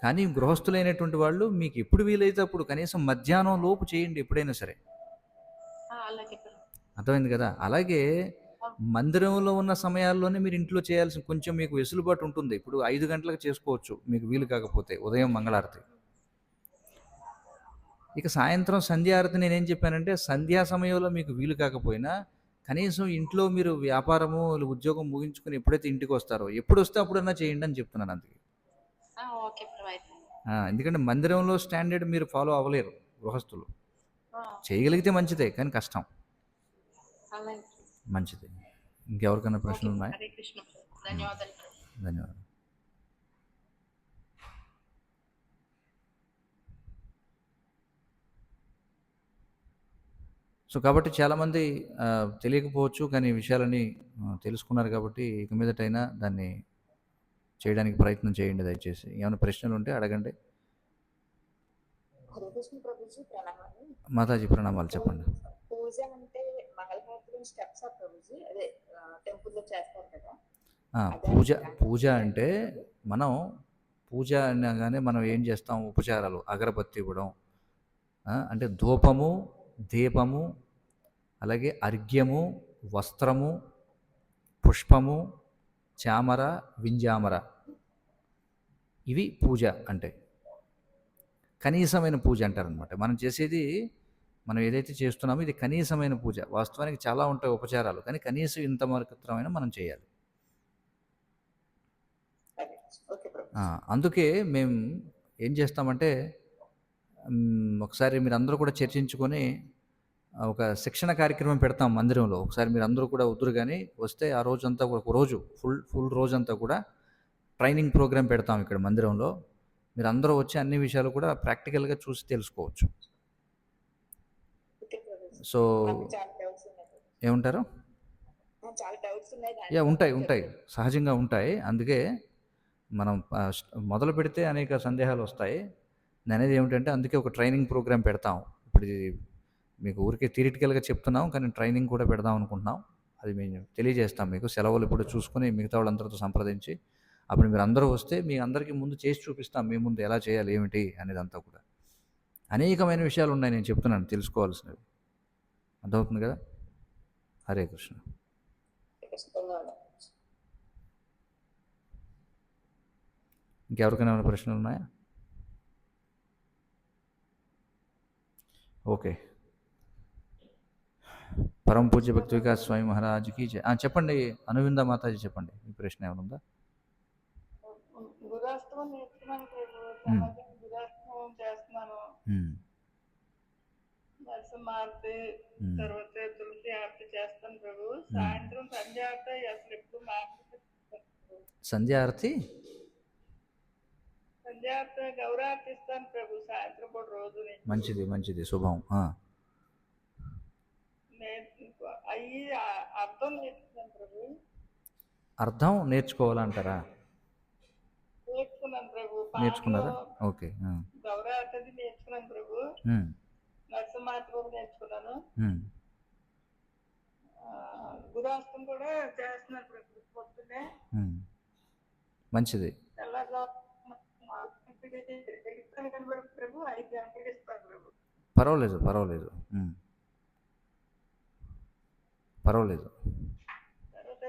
కానీ గృహస్థులైనటువంటి వాళ్ళు మీకు ఎప్పుడు వీలైతే అప్పుడు కనీసం మధ్యాహ్నం లోపు చేయండి, ఎప్పుడైనా సరే. అలాగే ప్రభు. అర్థమైంది కదా? అలాగే మందిరంలో ఉన్న సమయాల్లోనే మీరు ఇంట్లో చేయాల్సిన కొంచెం మీకు వెసులుబాటు ఉంటుంది. ఇప్పుడు 5 గంటలకు చేసుకోవచ్చు మీకు వీలు కాకపోతే ఉదయం మంగళారతి. ఇక సాయంత్రం సంధ్యారతి నేనేం చెప్పానంటే సంధ్యా సమయంలో మీకు వీలు కాకపోయినా కనీసం ఇంట్లో మీరు వ్యాపారము ఉద్యోగం ముగించుకుని ఎప్పుడైతే ఇంటికి వస్తారో ఎప్పుడు వస్తే అప్పుడన్నా చేయండి అని చెప్తున్నాను అందుకే. ఓకే ప్రభు. అయితే ఎందుకంటే మందిరంలో స్టాండర్డ్ మీరు ఫాలో అవ్వలేరు గృహస్థులు. చేయగలిగితే మంచిదే, కానీ కష్టం. అలాగే. మంచిది. ఇంకెవరికైనా ప్రశ్నలు ఉన్నాయి? హరే కృష్ణ ప్రభు. ధన్యవాదాలు ప్రభు. ధన్యవాదాలు. సో కాబట్టి చాలామంది తెలియకపోవచ్చు, కానీ ఈ విషయాలని తెలుసుకున్నారు కాబట్టి ఇక మీదటైనా దాన్ని చేయడానికి ప్రయత్నం చేయండి దయచేసి. ఏమైనా ప్రశ్నలు ఉంటే అడగండి. మాతాజీ ప్రణామాలు, చెప్పండి. పూజ అంటే మంగళహారతి స్టెప్స్ ఆ ప్రభుజీ, అదే టెంపుల్లో చేస్తారు కదా. పూజ అంటే మనం పూజ అనగానే మనం ఏం చేస్తాం? ఉపచారాలు, అగరబత్తి ఇవ్వడం, అంటే ధూపము, దీపము, అలాగే అర్ఘ్యము, వస్త్రము, పుష్పము, చామర, వింజామర, ఇవి పూజ అంటే. కనీసమైన పూజ అంటారనమాట. మనం చేసేది, మనం ఏదైతే చేస్తున్నామో ఇది కనీసమైన పూజ. వాస్తవానికి చాలా ఉంటాయి ఉపచారాలు, కానీ కనీసం ఇంత మాత్రమైన మనం చేయాలి. అందుకే మేము ఏం చేస్తామంటే ఒకసారి మీరు అందరూ కూడా చర్చించుకొని ఒక శిక్షణ కార్యక్రమం పెడతాం మందిరంలో. ఒకసారి మీరు అందరూ కూడా వద్దురు కానీ వస్తే ఆ రోజంతా కూడా ఒక రోజు ఫుల్ రోజంతా కూడా ట్రైనింగ్ ప్రోగ్రామ్ పెడతాం ఇక్కడ మందిరంలో. మీరు అందరూ వచ్చి అన్ని విషయాలు కూడా ప్రాక్టికల్గా చూసి తెలుసుకోవచ్చు. సో ఏమంటారు? చాలా డౌట్స్ ఉన్నాయి యాహ్! దానికోసం ఉంటాయి. ఉంటాయి. చెప్పాను. సహజంగా ఉంటాయి. అందుకే మనం మొదలు పెడితే అనేక సందేహాలొస్తాయి. నేననేది ఏమిటంటే అందుకే ఒక ట్రైనింగ్ ప్రోగ్రామ్ పెడతాం. ఇప్పుడు ఇది మీకు ఊరికే థియరిటికల్‌గా చెప్తున్నాం. కానీ ట్రైనింగ్ కూడా పెడదాం అనుకుంటున్నాం. అది మేము తెలియజేస్తాం మీకు. సెలవులు ఇప్పుడు చూసుకొని మిగతా వాళ్ళందరితో సంప్రదించి, అప్పుడు మీరందరూ వస్తే మీ అందరికీ ముందు చేసి చూపిస్తాం. మీ ముందు ఎలా చేయాలి, ఏమిటి అనేదంతా కూడా. అనేకమైన విషయాలున్నాయి నేను చెప్తున్నాను తెలుసుకోవాల్సినవి. అర్థమవుతుంది కదా? హరే కృష్ణ. ఖచ్చితంగా. ఇంకెవరికైనా ఏమైనా ప్రశ్నలు ఉన్నాయా? ఓకే. పరమ పూజ్య భక్తి వికాస్ స్వామి మహారాజ్కి జై. చెప్పండి అనువింద మాతాజీ, చెప్పండి మీ ప్రశ్న ఏమైనా ఉందా? గురాష్టమం నేర్చుకున్నాను ప్రభు. మ్మ్. సమాజం గురాష్టమం చేస్తున్నాను. మ్మ్. నరసింహారతి, మ్మ్. తర్వాత తులసి ఆరతి చేస్తాను ప్రభు. సాయంత్రం సంధ్య ఆరతి అసలు ఎప్పుడు మాట్లాడుతాను. సంధ్యా ఆరతి సంధ్య ఆరతి గౌరారతి ఇస్తాను ప్రభు సాయంత్రం పూట రోజు మంచిది, మంచిది, శుభం. అయ్యి అర్థం నేర్చుకున్నాను ప్రభు. అర్థం నేర్చుకోవాలంటారా? నేర్చుకున్నాను ప్రభు. నేర్చుకున్నారా? ఓకే. గౌరారతి నేర్చుకున్నాను ప్రభు. నరసింహారతి కూడా నేర్చుకున్నాను. గురాష్టం కూడా చేస్తున్నాను ప్రభు పొద్దున్నే. మంచిది. ప్రభు 5 గంటలకు ఇస్తాను ప్రభు. పర్వాలేదు, పర్వాలేదు, పర్వాలేదు. తర్వాత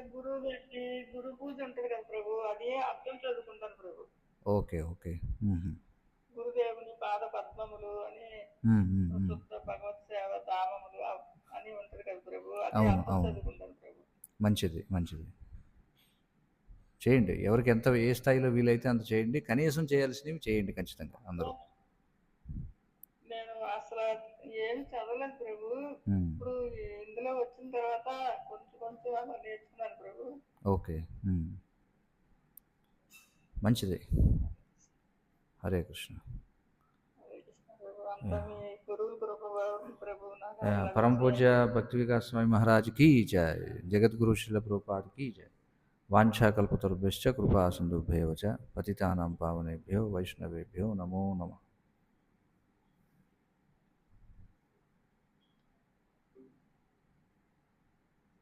గురు పూజ ఉంటుంది కదా ప్రభు, అదే అర్థం చదువుకుంటాను ప్రభు. Okay, okay. గురుదేవుని పాద పద్మములు అని శుద్ధ భగవత్ సేవ ధామములు అని ఉంటుంది కదా ప్రభు, అదే అవును, అర్థం అవును. చదువుకుంటాను ప్రభు. మంచిది, మంచిది. చేయండి. ఎవరికి ఎంత ఏ స్థాయిలో వీలైతే అంత చేయండి. కనీసం చేయాల్సినవి చేయండి ఖచ్చితంగా అందరూ. నేను అసలు ఏం చదవలేదు ప్రభు. ఇప్పుడు ఇందులో వచ్చిన తర్వాత కొంచెం కొంచెం అలా నేర్చుకున్నాను ప్రభు. ఓకే, మంచిది. హరే కృష్ణ. అంతా మీ గురువుల కృప ప్రభు. పరమ పూజ్య భక్తి వికాస్ స్వామి మహారాజ్ की जय. जगद्गुरु श्रील प्रभुपाद की जय. वाञ्छाकल्पतरुभ्यश्च कृपा सिन्धुभ्येव च पतितानां पावनेभ्यो वैष्णवेभ्यो नमो नमः.